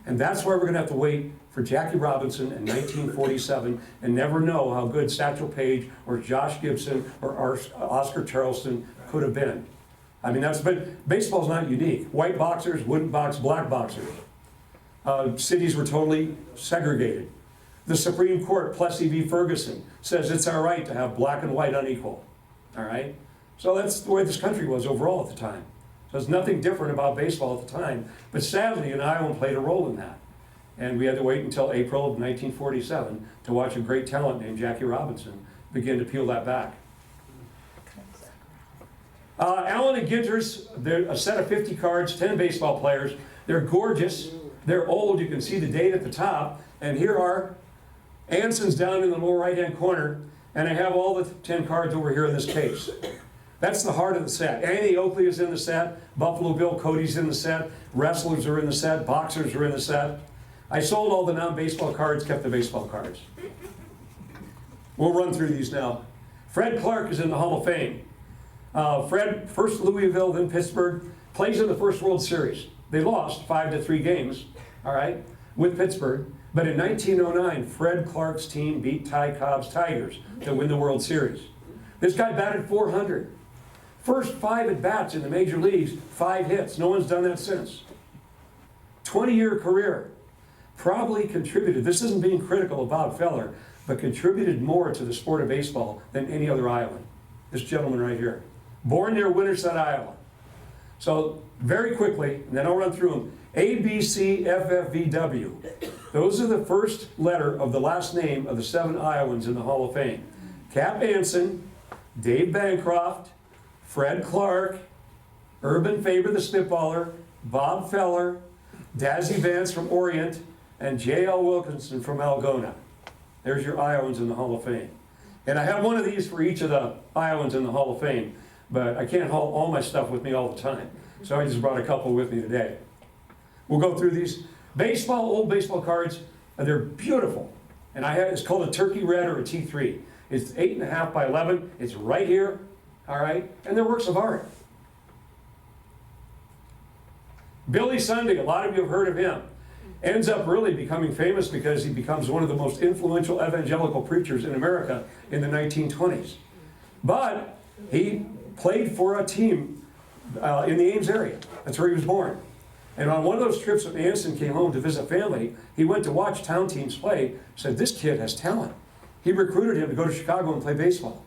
Speaker 1: And that's why we're going to have to wait for Jackie Robinson in 1947 and never know how good Satchel Paige or Josh Gibson or Oscar Charleston could have been. I mean, but baseball's not unique. White boxers wouldn't box black boxers. Cities were totally segregated. The Supreme Court, Plessy v. Ferguson, says it's our right to have black and white unequal. All right? So that's the way this country was overall at the time. So there's nothing different about baseball at the time. But sadly, an Iowan played a role in that. And we had to wait until April of 1947 to watch a great talent named Jackie Robinson begin to peel that back. Allen and Ginter's, they're a set of 50 cards, 10 baseball players. They're gorgeous. They're old. You can see the date at the top. And here are Anson's down in the lower right-hand corner. And I have all the 10 cards over here in this case. That's the heart of the set. Annie Oakley is in the set. Buffalo Bill Cody's in the set. Wrestlers are in the set. Boxers are in the set. I sold all the non-baseball cards, kept the baseball cards. We'll run through these now. Fred Clark is in the Hall of Fame. Fred, first Louisville, then Pittsburgh, plays in the first World Series. They lost 5-3 games, all right, with Pittsburgh. But in 1909, Fred Clark's team beat Ty Cobb's Tigers to win the World Series. This guy batted .400. First 5 at-bats in the major leagues, 5 hits. No one's done that since. 20-year career. Probably contributed, this isn't being critical of Bob Feller, but contributed more to the sport of baseball than any other Iowan. This gentleman right here. Born near Winterset, Iowa. So very quickly, and then I'll run through them. A, B, C, F, F, V, W. Those are the first letter of the last name of the 7 Iowans in the Hall of Fame. Cap Anson, Dave Bancroft, Fred Clark, Urban Faber the Spitballer, Bob Feller, Dazzy Vance from Orient, and J.L. Wilkinson from Algona. There's your Iowans in the Hall of Fame. And I have one of these for each of the Iowans in the Hall of Fame, but I can't haul all my stuff with me all the time. So I just brought a couple with me today. We'll go through these. Baseball, old baseball cards, they're beautiful. And it's called a turkey red or a T3. It's 8.5 by 11. It's right here, all right? And they're works of art. Billy Sunday, a lot of you have heard of him. Ends up really becoming famous because he becomes one of the most influential evangelical preachers in America in the 1920s. But he played for a team in the Ames area. That's where he was born. And on one of those trips when Anson came home to visit family, he went to watch town teams play, said, this kid has talent. He recruited him to go to Chicago and play baseball.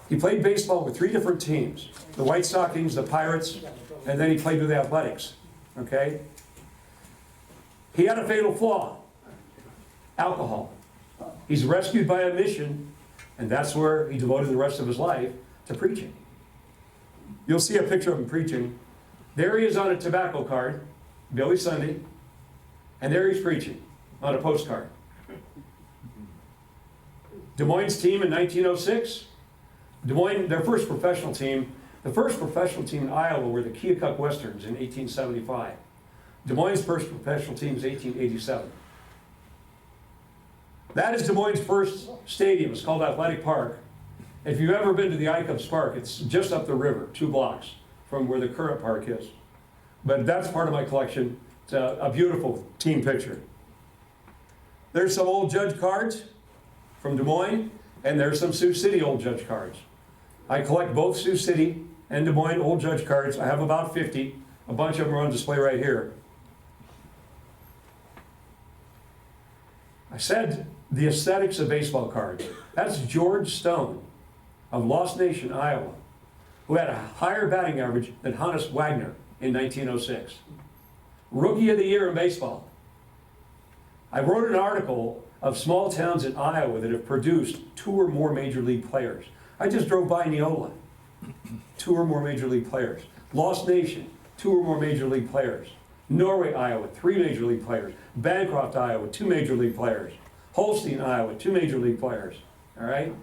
Speaker 1: He played baseball with 3 different teams, the White Stockings, the Pirates, and then he played with the Athletics, okay? He had a fatal flaw, alcohol. He's rescued by a mission, and that's where he devoted the rest of his life to preaching. You'll see a picture of him preaching. There he is on a tobacco card, Billy Sunday, and there he's preaching on a postcard. Des Moines team in 1906. Des Moines, their first professional team, the first professional team in Iowa were the Keokuk Westerns in 1875. Des Moines' first professional team is 1887. That is Des Moines' first stadium. It's called Athletic Park. If you've ever been to the Icubs Park, it's just up the river, 2 blocks from where the current park is. But that's part of my collection. It's a beautiful team picture. There's some old Judge cards from Des Moines, and there's some Sioux City old Judge cards. I collect both Sioux City and Des Moines old Judge cards. I have about 50. A bunch of them are on display right here. I said the aesthetics of baseball cards. That's George Stone of Lost Nation, Iowa, who had a higher batting average than Hannes Wagner in 1906. Rookie of the Year in baseball. I wrote an article of small towns in Iowa that have produced 2 or more major league players. I just drove by Neola. 2 or more major league players. Lost Nation, 2 or more major league players. Norway, Iowa, 3 major league players. Bancroft, Iowa, 2 major league players. Holstein, Iowa, 2 major league players. All right?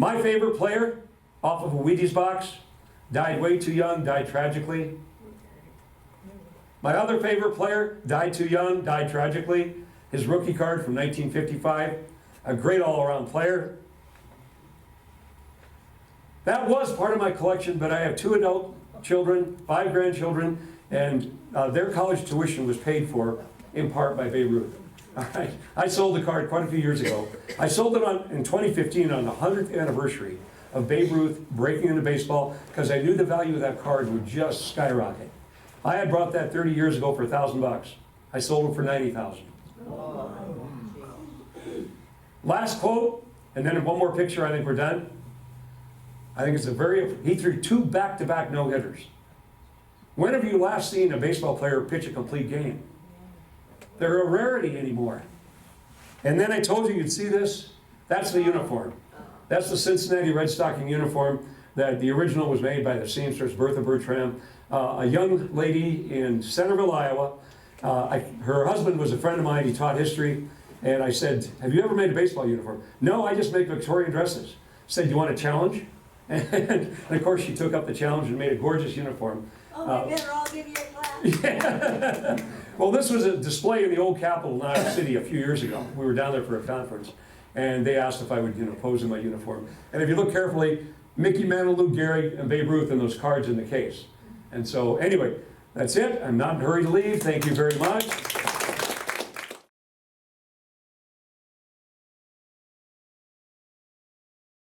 Speaker 1: My favorite player, off of a Wheaties box, died way too young, died tragically. My other favorite player, died too young, died tragically. His rookie card from 1955, a great all-around player. That was part of my collection, but I have 2 adult children, 5 grandchildren, and their college tuition was paid for in part by Babe Ruth. All right. I sold the card quite a few years ago. I sold it in 2015 on the 100th anniversary of Babe Ruth breaking into baseball because I knew the value of that card would just skyrocket. I had brought that 30 years ago for $1,000. I sold it for $90,000. Last quote, and then one more picture, I think we're done. I think it's he threw 2 back-to-back no-hitters. When have you last seen a baseball player pitch a complete game? They're a rarity anymore. And then I told you you'd see this. That's the uniform. That's the Cincinnati Red Stocking uniform that the original was made by the seamstress Bertha Bertram, a young lady in Centerville, Iowa. Her husband was a friend of mine. He taught history. And I said, have you ever made a baseball uniform? No, I just make Victorian dresses. Said, you want a challenge? And of course, she took up the challenge and made a gorgeous uniform.
Speaker 2: Oh, they better all give you a clap.
Speaker 1: Yeah. Well, this was a display in the old Capitol in Iowa City a few years ago. We were down there for a conference, and they asked if I would, pose in my uniform. And if you look carefully, Mickey Mantle, Lou Gehrig, and Babe Ruth and those cards in the case. And so, anyway, that's it. I'm not in a hurry to leave. Thank you very much.